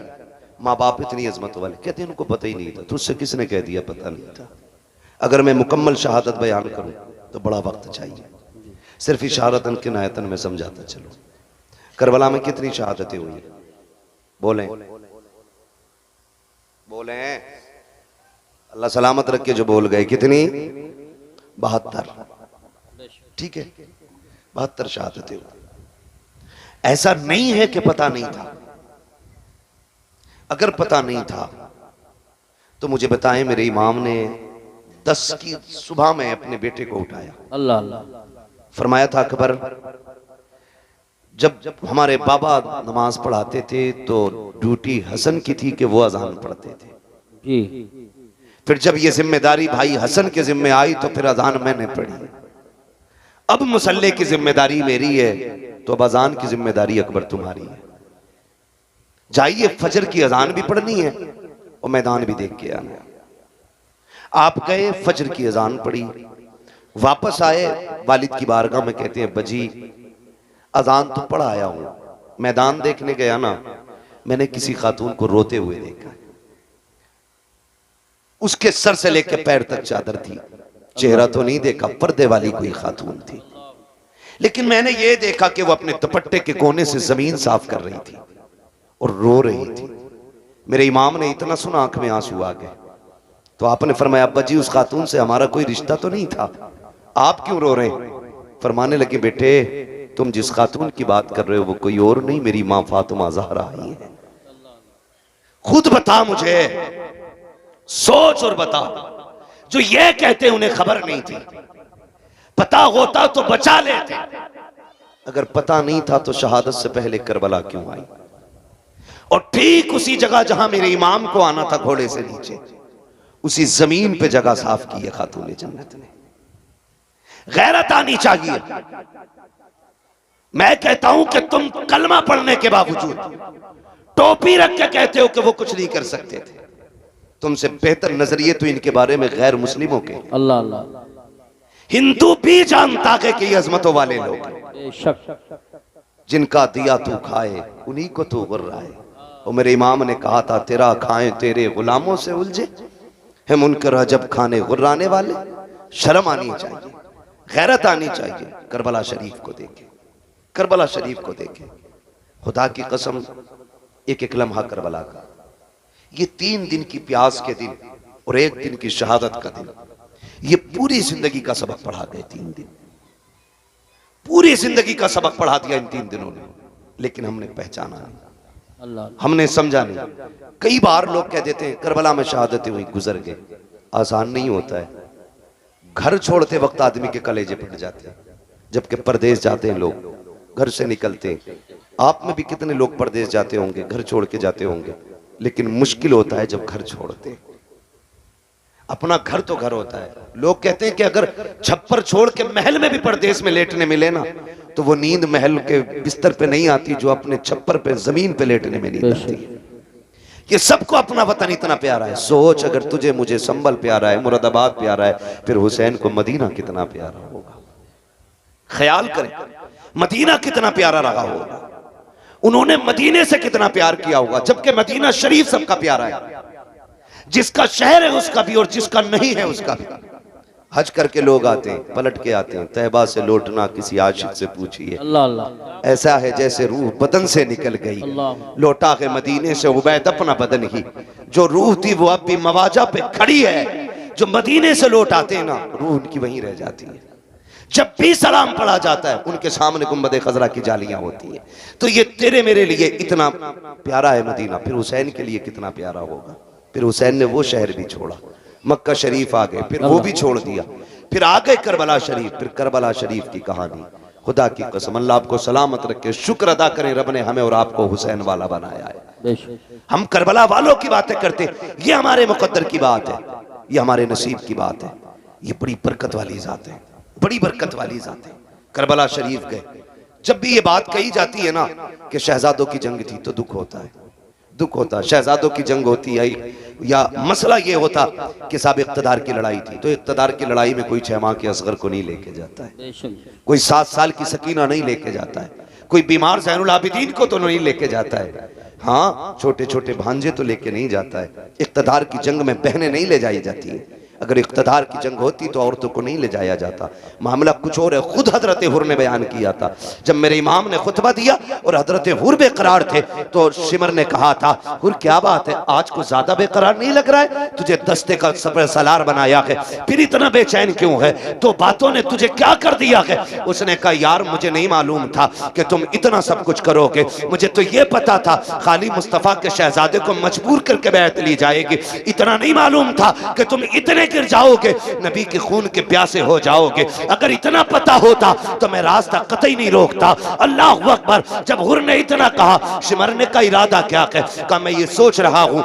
माँ बाप इतनी अजमत वाले, कहते हैं उनको पता ही नहीं था। तुझसे किसने कह दिया पता नहीं था? अगर मैं मुकम्मल शहादत बयान करूं तो बड़ा वक्त चाहिए, सिर्फ इशारतन किनायतन में समझाता चलो। करबला में कितनी शहादतें हुई? बोले बोले, अल्लाह सलामत रख के जो बोल गए, कितनी? 72। ठीक है, 72 शहादतें हुई। ऐसा नहीं है कि पता नहीं था। अगर पता नहीं था तो मुझे बताएं, मेरे इमाम ने 10 की सुबह में अपने बेटे को उठाया, अल्लाह अल्लाह, फरमाया था अकबर, जब हमारे बाबा नमाज पढ़ाते थे तो ड्यूटी हसन की थी कि वो अजान पढ़ते थे। जी। फिर जब ये जिम्मेदारी भाई हसन के जिम्मे आई तो फिर अजान मैंने पढ़ी। अब मुसल्ले की जिम्मेदारी मेरी है तो अब अजान की जिम्मेदारी अकबर तुम्हारी है। जाइए फजर की अजान भी पढ़नी है और मैदान भी देख के आना है। आप गए, फजर की अजान पढ़ी, वापस आए, वालिद की बारगाह में कहते हैं बजी अजान तो पढ़ आया हूं, मैदान देखने गया ना, मैंने किसी खातून को रोते हुए देखा। उसके सर से लेकर पैर तक चादर थी, चेहरा तो नहीं देखा, पर्दे वाली कोई खातून थी, लेकिन मैंने ये देखा कि वो अपने दुपट्टे के कोने से जमीन साफ कर रही थी और रो रही थी। मेरे इमाम ने इतना सुना, आंख में आंसू आ गए। तो आपने फरमाया अब्बा जी उस खातून से हमारा कोई रिश्ता तो नहीं था, आप क्यों रो रहे हैं? फरमाने लगे बेटे तुम जिस खातून की बात कर रहे हो वो कोई और नहीं, मेरी मां फातिमा ज़हरा ही है। खुद बता मुझे, सोच और बता। जो ये कहते उन्हें खबर नहीं थी, पता होता तो बचा लेते, अगर पता नहीं था तो शहादत से पहले करबला क्यों आई? और ठीक उसी जगह जहां मेरे इमाम को आना था घोड़े से नीचे, उसी जमीन पे जगह साफ की है खातून जन्नत ने। गैरत आनी चाहिए। मैं कहता हूं कि तुम कलमा पढ़ने के बावजूद टोपी रख के कहते हो कि वो कुछ नहीं कर सकते थे। तुमसे बेहतर नजरिए तो इनके बारे में गैर मुस्लिमों के। अल्लाह अल्लाह, हिंदू भी जानता है कि ये अजमतों वाले लोग, जिनका दिया तू खाए उन्हीं को तू गुर्राए। और मेरे इमाम ने कहा था तेरा खाएं तेरे गुलामों से उलझे है मुनकर जब खाने गुर्राने वाले। शर्म आनी चाहिए, गैरत आनी चाहिए। करबला शरीफ को देखे, करबला शरीफ को देखे। खुदा की कसम एक एक लम्हा करबला का, ये 3 दिन की प्यास के दिन और 1 दिन की शहादत का दिन, ये पूरी जिंदगी का सबक पढ़ा गए। 3 दिन पूरी जिंदगी का सबक पढ़ा दिया इन 3 दिनों ने, लेकिन हमने पहचाना नहीं, हमने समझा नहीं। कई बार लोग कह देते हैं करबला में शहादतें हुई, गुजर गए। आसान नहीं होता है। घर छोड़ते वक्त आदमी के कलेजे फट जाते हैं, जबकि परदेश जाते हैं लोग, घर से निकलते हैं। आप में भी कितने लोग परदेश जाते होंगे, घर छोड़ के जाते होंगे, लेकिन मुश्किल होता है जब घर छोड़ते। अपना घर तो घर होता है। लोग कहते हैं कि अगर छप्पर छोड़ के महल में भी परदेश में लेटने मिले ना, तो वो नींद महल के बिस्तर पे नहीं आती जो अपने छप्पर पे जमीन पे लेटने में नींद आती है। ये सबको अपना वतन इतना प्यारा है। सोच अगर तुझे मुझे संभल प्यारा है, मुरादाबाद प्यारा है, फिर हुसैन को मदीना कितना प्यारा होगा। ख्याल करें मदीना कितना प्यारा रहा होगा, उन्होंने मदीने से कितना प्यार किया होगा, जबकि मदीना शरीफ सबका प्यारा है। जिसका शहर है उसका भी और जिसका नहीं है उसका भी। हज करके लोग आते हैं, पलट के आते हैं। तैबा से लौटना किसी आशिक से पूछिए, अल्लाह अल्लाह, ऐसा है जैसे रूह बदन से निकल गई। लौटा के मदीने से उबैद अपना बदन ही, जो रूह थी वो अब भी मवाजा पे खड़ी है। जो मदीने से लौट आते हैं ना, रूह उनकी वहीं रह जाती है। जब भी सलाम पढ़ा जाता है उनके सामने गुंबद खजरा की जालियां होती है। तो ये तेरे मेरे लिए इतना प्यारा है मदीना, फिर हुसैन के लिए कितना प्यारा होगा। फिर हुसैन ने वो शहर भी छोड़ा, मक्का शरीफ आ गए, फिर वो भी छोड़ दिया, फिर आ गए करबला शरीफ। फिर करबला शरीफ की कहानी, खुदा की कसम अल्लाह आपको सलामत रखे। शुक्र अदा करें रब ने हमें और आपको हुसैन वाला बनाया है। हम करबला वालों की बातें करते, ये हमारे मुकद्दर की बात है, ये हमारे नसीब की बात है। ये बड़ी बरकत वाली जात है, बड़ी बरकत वाली जात है। करबला शरीफ गए। जब भी ये बात कही जाती है ना कि शहजादों की जंग थी, तो दुख होता है, दुख होता। शहजादों की जंग होती है या मसला ये होता कि साहब इक़्तिदार की लड़ाई थी, तो इक़्तिदार की लड़ाई में कोई 6 माह के असगर को नहीं लेके जाता है, कोई 7 साल की सकीना नहीं लेके जाता है, कोई बीमार ज़ैनुल आबिदीन को तो नहीं लेके जाता है। हाँ, छोटे छोटे भांजे तो लेके नहीं जाता है। इक़्तिदार की जंग में बहनें नहीं ले जाई जाती है। अगर इक़्तिदार की जंग होती तो औरतों को नहीं ले जाया जाता। मामला कुछ और है। खुद हजरत हुर ने बयान किया था, जब मेरे इमाम ने खुतबा दिया और हजरत हुर बेकरार थे, तो शिमर ने कहा था, हुर क्या बात है, आज को ज्यादा बेकरार नहीं लग रहा है? तुझे दस्ते का सफर सलार बनाया है, फिर इतना बेचैन क्यों है? तो बातों ने तुझे क्या कर दिया है? उसने कहा, यार मुझे नहीं मालूम था कि तुम इतना सब कुछ करोगे। मुझे तो ये पता था खाली मुस्तफ़ा के शहजादे को मजबूर करके बैत ली जाएगी। इतना नहीं मालूम था कि तुम इतने गिर जाओगे, नबी के खून के प्यासे हो जाओगे। अगर इतना पता होता तो मैं रास्ता कतई नहीं रोकता। अल्लाह अकबर। जब हुर ने इतना कहा, शिमर ने का इरादा क्या है? कहा, मैं ये सोच रहा हूं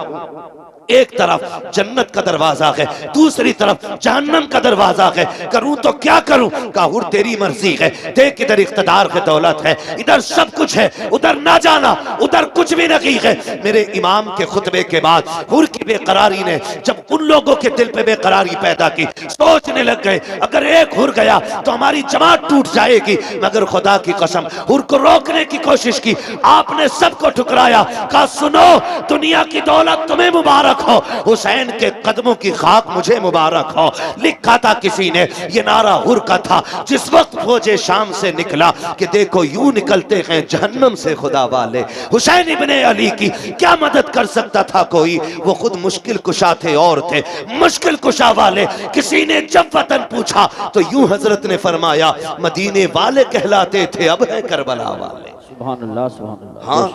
एक तरफ जन्नत का दरवाजा है, दूसरी तरफ जहन्नम का दरवाजा है, करूं तो क्या करूं? कहा हुर तेरी मर्जी है, देख इधर इख्तिदार है, दौलत है, इधर सब कुछ है, उधर ना जाना, उधर कुछ भी नहीं है। मेरे इमाम के खुतबे के बाद हुर की बेकरारी ने जब उन लोगों के दिल पे बेकरारी पैदा की, सोचने लग गए अगर एक हुर गया तो हमारी जमात टूट जाएगी। मगर खुदा की कसम हुर को रोकने की कोशिश की, आपने सबको ठुकराया। कहा सुनो, दुनिया की दौलत तुम्हें मुबारक हो, हुसैन के कदमों की खाक मुझे मुबारक हो। लिखा था किसी ने, ये नारा हुर का था जिस वक्त फौजे शाम से निकला कि देखो यूं निकलते हैं जहन्नम से खुदा वाले। हुसैन इब्ने अली की क्या मदद कर सकता था कोई? वो खुद मुश्किल कुशा थे और थे मुश्किल कुशा वाले। किसी ने जब वतन पूछा तो यूं हजरत ने फरमाया मदीने वाले कहलाते थे, अब है करबला वाले। सुभान अल्लाह, सुभान अल्लाह। हाँ,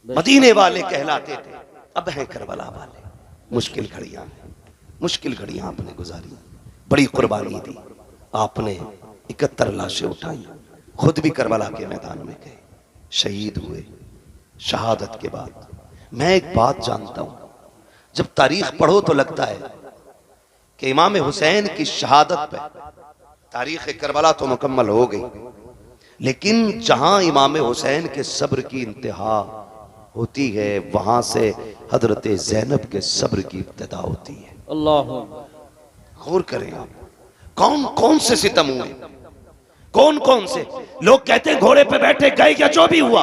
मदीने वाले कहलाते थे, अब हैं करबला वाले। मुश्किल घड़ियां, मुश्किल घड़ियां आपने गुजारी, बड़ी कुर्बानी दी आपने, 71 लाशें उठाई, खुद भी करबला के मैदान में गए, शहीद हुए। शहादत के बाद मैं एक बात जानता हूं, जब तारीख पढ़ो तो लगता है कि इमाम हुसैन की शहादत पे तारीख करबला तो मुकम्मल हो गई, लेकिन जहां इमाम हुसैन के सब्र की इंतहा होती है वहां से हजरत ज़ैनब के सब्र की इब्तिदा होती है। अल्लाह, गौर करें आप, कौन कौन से सितम हुए, कौन कौन से लोग कहते हैं घोड़े पे बैठे गए या जो भी हुआ,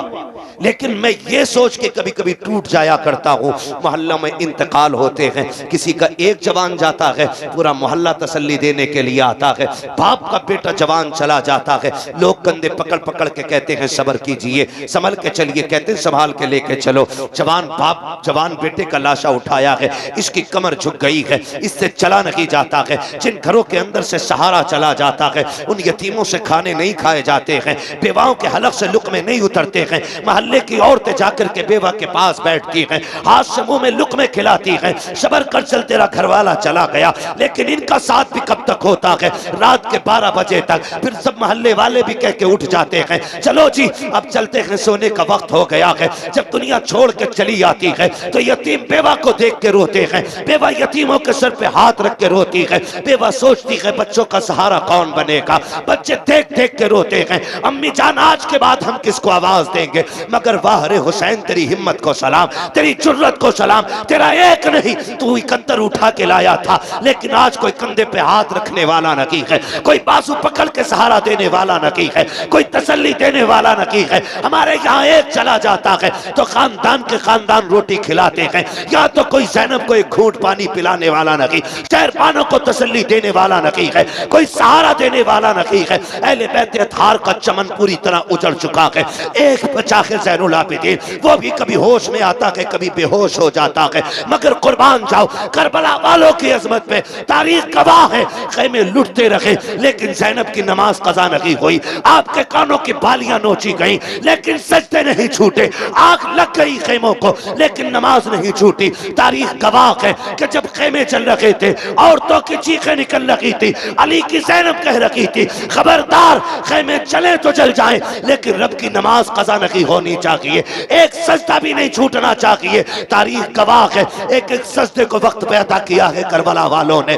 लेकिन मैं ये सोच के कभी कभी टूट जाया करता हूँ, मोहल्ला में इंतकाल होते हैं, किसी का एक जवान जाता है, पूरा मोहल्ला तसल्ली देने के लिए आता है, बाप का बेटा जवान चला जाता है, लोग कंधे पकड़ पकड़ के कहते हैं सब्र कीजिए, संभल के चलिए, कहते हैं संभाल के लेके चलो। जवान बाप जवान बेटे का लाशा उठाया है, इसकी कमर झुक गई है, इससे चला नहीं जाता है, जिन घरों के अंदर से सहारा चला जाता है उन यतीमों से खाने नहीं खाए जाते हैं, बेवाओं के हलक से लुकमे नहीं उतरते हैं, मोहल्ले की औरतें जाकर के बेवा के पास बैठती हैं, हाथ से मुंह में लुकमे खिलाती हैं, सबर कर चल तेरा घरवाला चला गया। लेकिन इनका साथ भी कब तक होता है? रात के 12 बजे तक। फिर सब मोहल्ले वाले भी कह के उठ जाते हैं, चलो जी अब चलते हैं, सोने का वक्त हो गया है। जब दुनिया छोड़ के चली आती है तो यतीम बेवा को देख के रोते हैं, बेवा यतीमों के सर पे हाथ रख के रोती है, बेवा सोचती है बच्चों का सहारा कौन बनेगा, बच्चे देख देख के रोते हैं, अम्मी जान आज के बाद हम किसको आवाज देंगे। मगर वाह रे हुसैन, तेरी हिम्मत को सलाम, तेरी जुर्रत को सलाम, तेरा एक नहीं तू 71 उठा के लाया था, लेकिन आज कोई कंधे पे हाथ रखने वाला नहीं है, कोई बाजू पकड़ के सहारा देने वाला नहीं है, कोई तसल्ली देने वाला नहीं है। हमारे यहाँ एक चला जाता है तो खानदान के खानदान रोटी खिलाते हैं, या तो कोई ज़ैनब को एक घूंट पानी पिलाने वाला नहीं, शहरबानों को तसल्ली देने वाला नहीं है, कोई सहारा देने वाला नहीं है। अहले बैत अतहार का चमन पूरी तरह उजड़ चुका है। एक बचा है ज़ैनुल आबिदीन, वो भी कभी होश में आता है कभी बेहोश हो जाता है, मगर कुर्बान जाओ करबला वालों की अजमत पे, तारीख गवाह है, खैमे लुटते रहे लेकिन ज़ैनब की नमाज कज़ा नहीं हुई, आपके कानों की बालियां नोची गई लेकिन सजदे नहीं छूटे, आग लग गई खेमों को लेकिन नमाज नहीं छूटी। तारीख गवाह है कि जब खेमे चल रहे थे औरतों की चीखें निकल रही थी, अली की ज़ैनब कह रही थी खबरदार खेमे चले तो जल जाएं, लेकिन रब की नमाज कज़ा नहीं होनी चाहिए, एक सजदा भी नहीं छूटना चाहिए। तारीख गवाह है, एक एक सजदे को वक्त पे अदा किया है करबला वालों ने,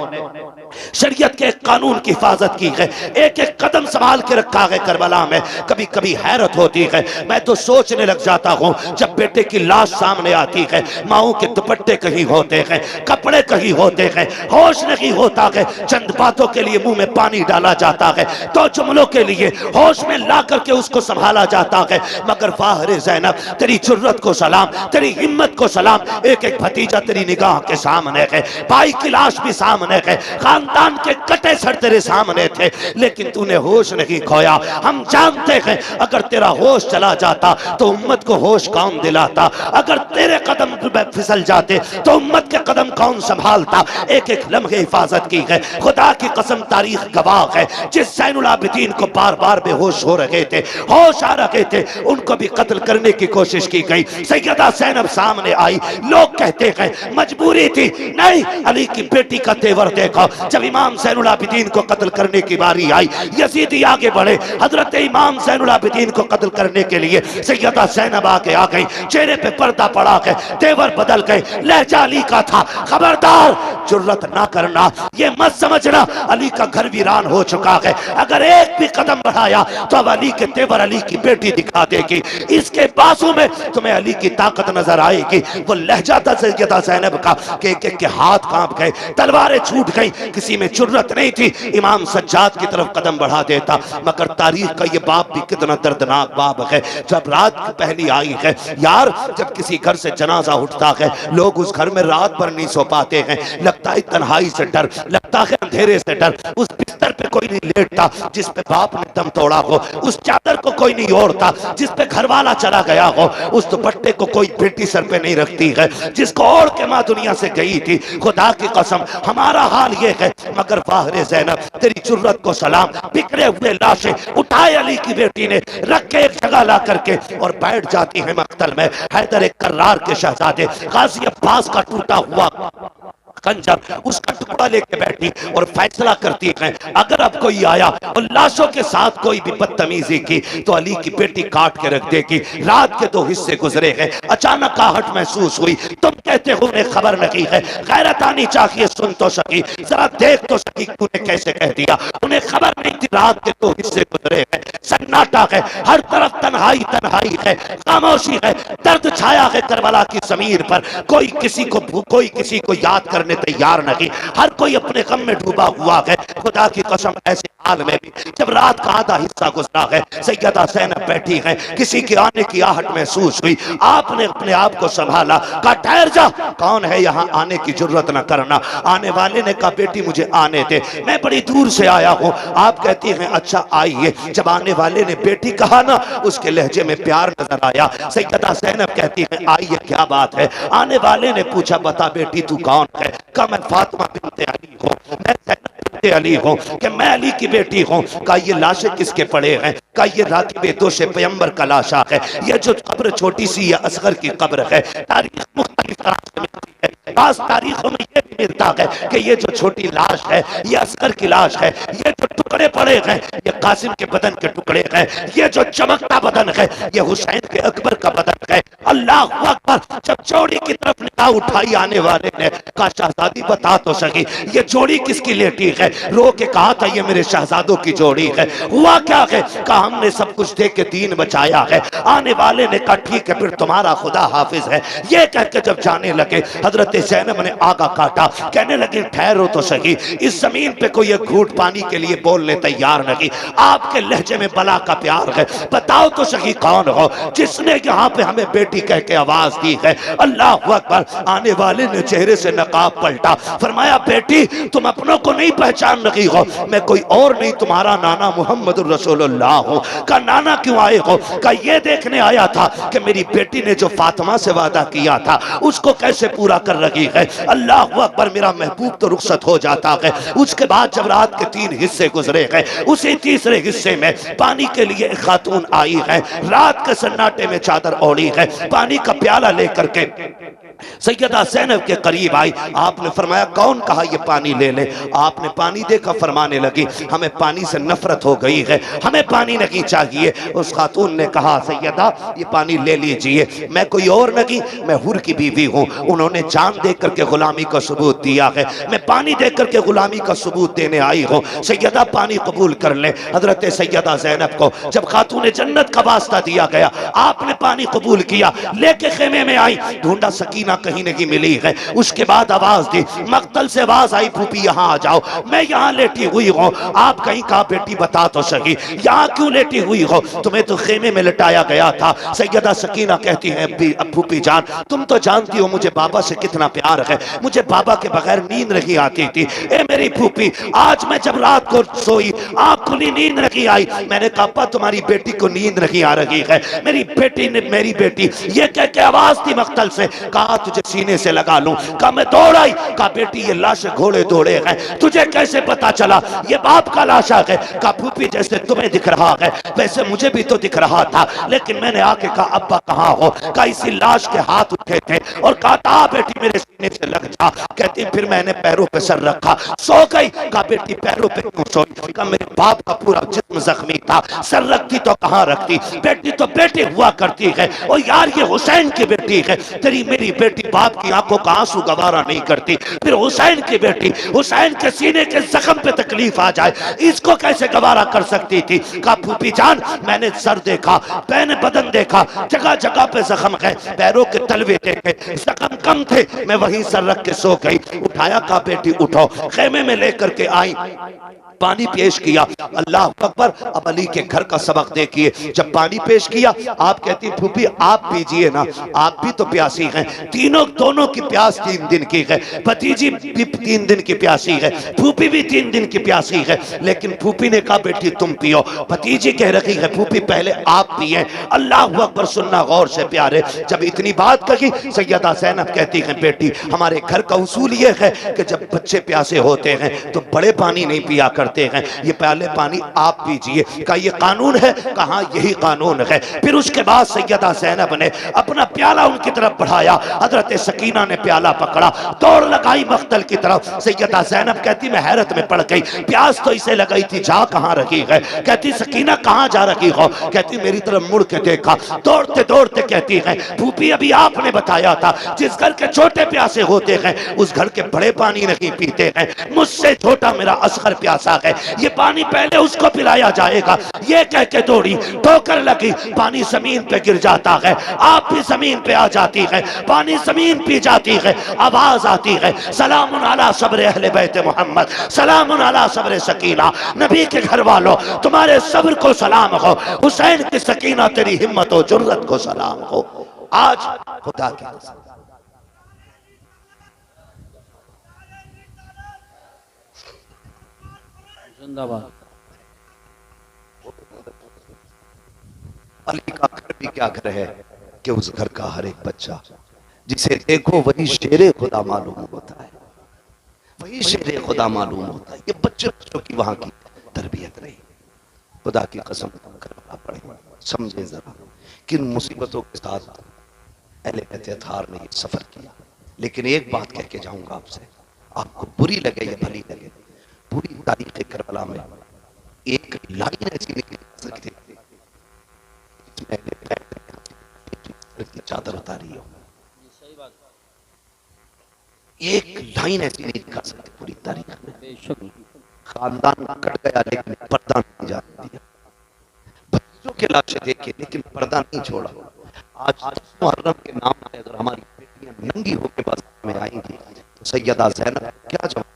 शरीयत के कानून की हिफाजत की है, एक एक कदम संभाल के रखा है करबला में। कभी कभी हैरत होती है, मैं तो सोचने लग जाता हूँ जब बेटे की लाश सामने आती है, माओं के दुपट्टे कहीं होते हैं, कपड़े कहीं होते हैं, होश नहीं होता है, चंद बातों के लिए मुंह में पानी डाला जाता है, तो जुमलों के लिए होश में ला करके उसको संभाला जाता है। मगर वाह रे ज़ैनब, तेरी जुर्रत को सलाम, तेरी हिम्मत को सलाम, एक एक भतीजा तेरी निगाह के सामने है, भाई की लाश भी सामने है, खानदान के कटे सर तेरे सामने थे, लेकिन तूने होश नहीं खोया। हम जानते हैं अगर तेरा होश चला जाता तो उम्मत को होश कौन दिलाता, अगर तेरे कदम फिसल जाते तो उम्मत के कदम कौन संभालता। एक एक लम्हे हिफाजत की है, खुदा की कसम तारीख गवाह है, जिस ज़ैनुल आबिदीन को बार बार बेहोश हो रहे थे, होश आ रहे थे, उनको भी कत्ल करने की कोशिश की गई। सैयदा ज़ैनब सामने आई, लोग कहते हैं मजबूरी थी, नहीं अली की बेटी का तेवर देखो, जब इमाम ज़ैनुल आबिदीन को कत्ल करने की बारी आई, यजीदी आगे बढ़े, हजरत इमाम ज़ैनुल आबिदीन को कत्ल करने के लिए सैयदा ज़ैनब आगे आ गई, चेहरे पे पर्दा पड़ा गए, तेवर बदल गए, लहजा अली का था, खबरदार जुर्रत ना करना, ये मत समझना अली का घर वीरान हो चुका है, अगर एक भी कदम बढ़ाया तो अब अली के तेवर अली की बेटी दिखा देगी, इसके बाजू में तुम्हें अली की ताकत नजर आएगी। वो लहजा था सैयदा ज़ैनब का कि एक के हाथ कांप गए, तलवारें छूट गई, किसी में जुर्रत नहीं थी इमाम सज्जाद की तरफ कदम बढ़ा देता। मगर तारीख का ये बाप भी कितना दर्दनाक बाप है। जब रात पहली आई है यार, जब किसी घर से जनाजा उठता है, लोग उस घर में रात भर नहीं सो पाते हैं, लगता है तन्हाई से डर, लगता है अंधेरे से डर, उस बिस्तर पे कोई नहीं लेटता जिस पे बाप ने दम तोड़ा हो, उस चादर को कोई नहीं ओढ़ता जिस पे घर वाला चला गया हो, उस दुपट्टे को कोई बेटी सर पे नहीं रखती है जिसको ओढ़ के माँ दुनिया से गई थी। खुदा की कसम हमारा हाल ये है, मगर वाहरे ज़ैनब तेरी जुर्रत को सलाम, बिखरे हुए लाशें उठाए अली की बेटी ने रख के एक जगह ला करके और बैठ जाती है मक्तल में। हैदर कर्रार के शहजादे गाजी अब्बास का टूटा हुआ खंजर उसका टुकड़ा लेके बैठी और फैसला करती है, अगर अब कोई आया और लाशों के साथ कोई भी बदतमीजी की तो अली की बेटी काट के रख देगी। रात के 2 हिस्से गुजरे हैं, अचानक आहट महसूस हुई, तुम कहते हो उन्हें खबर नहीं है, गैरत आनी चाहिए, सुन तो सकी, जरा देख तो सकी तूने कैसे कह दिया, उन्हें खबर नहीं थी रात के 2 हिस्से गुजरे हैं। सन्नाटा है, हर तरफ तन्हाई तन्हाई है, खामोशी है, दर्द छाया है करबला की जमीन पर, कोई किसी को याद करने तैयार नहीं, हर कोई अपने गम में डूबा हुआ है। खुदा की कसम ऐसे हाल में भी जब रात का आधा हिस्सा गुजरा है, सैयदा ज़ैनब बैठी है, किसी के आने की आहट महसूस हुई, आपने अपने आप को संभाला, कहा ठहर जा, कौन है यहाँ, आने की जरूरत न करना। आने वाले ने कहा बेटी मुझे आने दे, मैं बड़ी दूर से आया हूँ। आप कहती हैं अच्छा आइए। जब आने वाले ने बेटी कहा ना, उसके लहजे में प्यार नजर आया। सैयदा ज़ैनब कहती है आइए, क्या बात है। आने वाले ने पूछा बता बेटी तू कौन है। कहा मैं फातिमा बिन्ते अली हूँ, मैं ज़ैनब बिन्ते अली हूँ, कि मैं अली की बेटी हूँ। कहा ये लाशें किसके पड़े हैं। कहा ये राकिब दोषे पैगंबर का लाशा है, ये जो कब्र छोटी सी ये असगर की कब्र है। तारीख मुख्तलिफ तरह से मिलती है, खास तारीखों में ये भी मिलता है कि ये जो छोटी लाश है ये असगर की लाश है, ये जो टुकड़े पड़े हैं ये कासिम के बदन के टुकड़े हैं, ये जो चमकता बदन है ये हुसैन के अकबर का बदन है। अल्लाह अकबर। जब जोड़ी की तरफ निगाह उठाई आने वाले ने, कहा शहजादी बता तो सकी ये जोड़ी किसकी लेटी है। रो के कहा था ये मेरे शहजादों की जोड़ी है। हुआ क्या है। कहा हमने सब कुछ दे के दीन बचाया है। आने वाले ने कहा ठीक है फिर तुम्हारा खुदा हाफिज है। ये कहकर जब जाने लगे हजरत ज़ैनब ने आगा काटा, कहने लगे ठहरो तो सही, इस जमीन पे कोई एक घूंट पानी के लिए बोलने तैयार नहीं। आपके लहजे में बला का प्यार है, बताओ तो सही कौन हो जिसने यहाँ पे हमें बेटी कह के आवाज दी है। अल्लाह अकबर। आने वाले ने चेहरे से नकाब पलटा, फरमाया बेटी तुम अपनों को नहीं पहचान रही हो, मैं कोई और नहीं तुम्हारा नाना मोहम्मद रसूलुल्लाह हूँ। का नाना क्यों आए हो। का ये देखने आया था कि मेरी बेटी ने जो फातिमा से वादा किया था उसको कैसे पूरा कर रही है। अल्लाह अकबर। मेरा महबूब तो रुखसत हो जाता है। उसके बाद जब रात के 3 हिस्से गुजरे हैं, उसी तीसरे हिस्से में पानी के लिए एक खातून आई है, रात के सन्नाटे में चादर ओढ़ी है, पानी का प्याला लेकर के सैयदा ज़ैनब के करीब आई। आपने फरमाया कौन। कहा ये पानी ले ले। आपने पानी देखा, फरमाने लगी हमें पानी से नफरत हो गई है, हमें पानी नहीं चाहिए। उस खातून ने कहा सैयदा ये पानी ले लीजिए, मैं कोई और नहीं, मैं हुर की बीवी हूँ, उन्होंने जान दे करके गुलामी का सबूत दिया है, मैं पानी दे करके गुलामी का सबूत देने आई हूँ। सैयदा पानी कबूल कर ले। हजरत सैयदा ज़ैनब को जब खातून जन्नत का वास्ता दिया गया, आपने पानी कबूल किया, लेके खेमे में आई, ढूंढा सकीना कहीं नहीं मिली है। उसके बाद आवाज दी, मक्तल से आवाज आई फूफी यहाँ आ जाओ, मैं यहाँ लेटी हुई हूँ। आप कहीं कहा बेटी बता तो सही यहाँ क्यों लेटी हुई हो, तुम्हें तो खेमे में लटाया गया था। सैयदा सकीना कहती है फूफी जान तुम तो जानती हो मुझे बाबा से कितना प्यार है, मुझे बाबा के बगैर नींद नहीं आती थी। ए मेरी फूफी आज मैं जब रात को सोई आँख खुली नींद नहीं आई, मैंने कहा अब्बा तुम्हारी बेटी को नींद नहीं आ रही है। मेरी बेटी ने मेरी बेटी ये कह के आवाज दी मक्तल से, कहा तुझे सीने से लगा लूं। कहा मैं दौड़ आई। कहा बेटी ये लाश घोड़े दौड़े हैं, तुझे कैसे पता चला ये बाप का लाशा है। कहा फूफी जैसे तुम्हें दिख रहा है वैसे मुझे भी तो दिख रहा था, लेकिन मैंने आके कहा अब्बा कहाँ हो। कहा इसी लाश के हाथ उठे थे और कहा था बेटी मेरे सीने से लग जा। कहती फिर मैंने पैरों पे सर रखा, सो गई। कहा बेटी पैरों पे क्यों सोई? कहा मेरे बाप का पूरा जिस्म जख्मी था, सर रखती तो कहाँ रखती, बेटी तो बेटी हुआ करती है। और यार ये हुसैन की बेटी है, तेरी मेरी बेटी बाप की आंखों का आंसू गवारा नहीं करती, फिर हुसैन की बेटी, हुसैन के सीने के जख्म पे तकलीफ आ जाए, इसको कैसे गवारा कर सकती थी? कहा फूफी जान मैंने सर देखा, मैंने बदन देखा, जगह जगह पे जख्म है, पैरों के तलवे देखे, जख्म कम थे, मैं वहीं सर रख के सो गई। उठाया, कहा बेटी उठो, खेमे में लेकर के आई, पानी पेश किया। अल्लाह अकबर। अब अली के घर का सबक देखिए, जब पानी पेश किया आप कहती फूफी आप पीजिए ना, आप भी तो प्यासी हैं। तीनों दोनों की प्यास 3 दिन की है, भतीजी भी 3 दिन की प्यासी है, फूफी भी 3 दिन की प्यासी है। लेकिन फूफी ने कहा बेटी तुम पियो, भतीजी कह रही है फूफी पहले आप पिए। अल्लाह अकबर। सुनना गौर से प्यारे, जब इतनी बात कही सैयदा ज़ैनब कहती है बेटी हमारे घर का उसूल ये है कि जब बच्चे प्यासे होते हैं तो बड़े पानी नहीं पिया करते हैं, ये पहले पानी आप पीजिए। का ये कानून है? कहा यही कानून है। फिर उसके बाद सैयदा ज़ैनब ने अपना प्याला उनकी तरफ बढ़ाया, हजरत सकीना ने प्याला पकड़ा, दौड़ लगाई मख्तल की तरफ। सैयदा ज़ैनब कहती मैं हैरत में पड़ गई, प्यास तो इसे लगाई थी, जा कहां रही है? कहती सकीना कहां जा रही हो? कहती मेरी तरफ मुड़ के देखा, दौड़ते दौड़ते कहती है फूफी अभी आपने बताया था जिस घर के छोटे प्यासे होते हैं उस घर के बड़े पानी नहीं पीते हैं, मुझसे छोटा मेरा असगर प्यासा है, ये पानी पहले उसको पिलाया जाएगा। ये कह के दौड़ी, ठोकर लगी, पानी जमीन पे गिर जाता है, आप भी जमीन पे आ जाती है, पानी जमीन पी जाती है, आवाज आती है सलामुन अला सब्र अहले बैत मोहम्मद, सलामुन अला सब्र सकीना, नबी के घर वालों तुम्हारे सब्र को सलाम हो, हुसैन की सकीना तेरी हिम्मत और जुर्रत को सलाम हो। आज खुदा की कसम जिंदाबाद। अली का घर भी क्या घर है कि उस घर का हर एक बच्चा जिसे देखो वही शेरे खुदा मालूम होता है, वही शेरे खुदा मालूम होता है। ये बच्चों की वहां की तरबियत रही। खुदा की कसम करना पड़े, समझे जरा किन मुसीबतों के साथ अहले बैत अतहार ने ये सफर किया। लेकिन एक बात कह के जाऊंगा आपसे, आपको बुरी लगे या भली लगे, पूरी तारीख करबला में एक लाइन ऐसी निकल सकती है जिसमें चादर उतारी हो, एक लाइन ऐसी नहीं दिखा सकती पूरी तारीख में। खानदान कट गया लेकिन पर्दा नहीं जाने दिया, बच्चों के लाशें देखे लेकिन पर्दा नहीं छोड़ा। आज मुहर्रम के नाम पे अगर हमारी बेटियां नंगी होकर बाजार में आएंगी तो सैयदा ज़ैनब क्या जवाब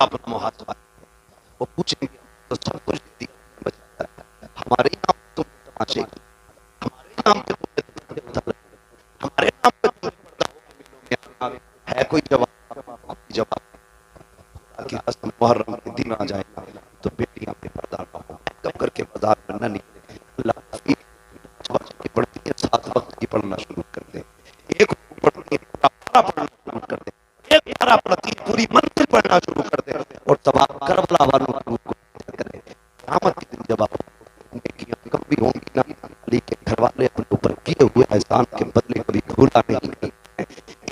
अपना मुहासबा वो पूछेंगे तो सब कुछ हमारे नाम तुम तमाशे, हमारे नाम पे हमारे नाम पे है कोई जवाब? जवाब मुहर्रम के दिन आ जाएगा तो बेटियां बेपर्दा कब करके बाजार में न निकले, पढ़ती है 7 वक्त की पढ़ना शुरू कर दे, एक पढ़ती है पढ़ना शुरू कर दे, एक पारा पढ़ती है पूरी मंजिल पढ़ना शुरू कर दे और तब आप करबला वालों को करें। क़यामत के दिन जब आप नेकियां कम भी होंगी ना, अली के घर वाले अपने ऊपर किए हुए एहसान के बदले कभी भूला नहीं।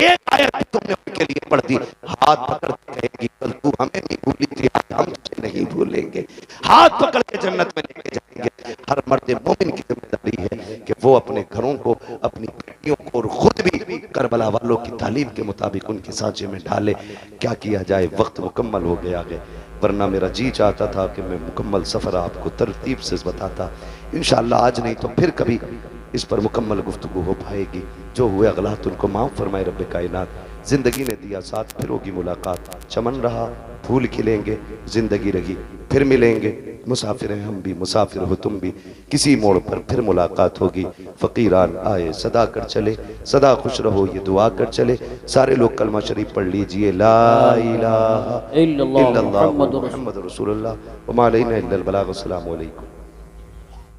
एक आयत तुमने उनके लिए पढ़ दी, हाथ पकड़ के कहेगी कल तू हमें नहीं भूली थी, आज हम तुझे नहीं भूलेंगे, हाथ पकड़ के जन्नत में लेके जाएंगे। हर मर्द मोमिन की जिम्मेदारी है कि वो अपने घरों को, अपनी बेटियों को और खुद भी करबला वालों की तालीम के मुताबिक उनके सांचे में ढाले। क्या किया जाए, वक्त मुकम्मल हो गया है, वरना मेरा जी चाहता था कि मैं मुकम्मल सफ़र आपको तरतीब से बताता। इंशाअल्लाह आज नहीं तो फिर कभी इस पर मुकम्मल गुफ्तगू हो पाएगी। जो हुए अगलात उनको माफ़ फरमाए रब्बे कायनात। ज़िंदगी ने दिया साथ, फिर होगी मुलाकात, चमन रहा फूल खिलेंगे, ज़िंदगी रही फिर मिलेंगे, मुसाफिर हैं हम भी, मुसाफिर हो तुम भी, किसी मोड़ पर फिर मुलाकात होगी। फ़कीरान आए सदा कर चले, सदा खुश रहो ये दुआ कर चले। सारे लोग कलमा शरीफ पढ़ लीजिए, ला इलाहा इल्लल्लाह मुहम्मद रसूलुल्लाह व मा अलैना इल्लल बलाग। अस्सलामु अलैकुम।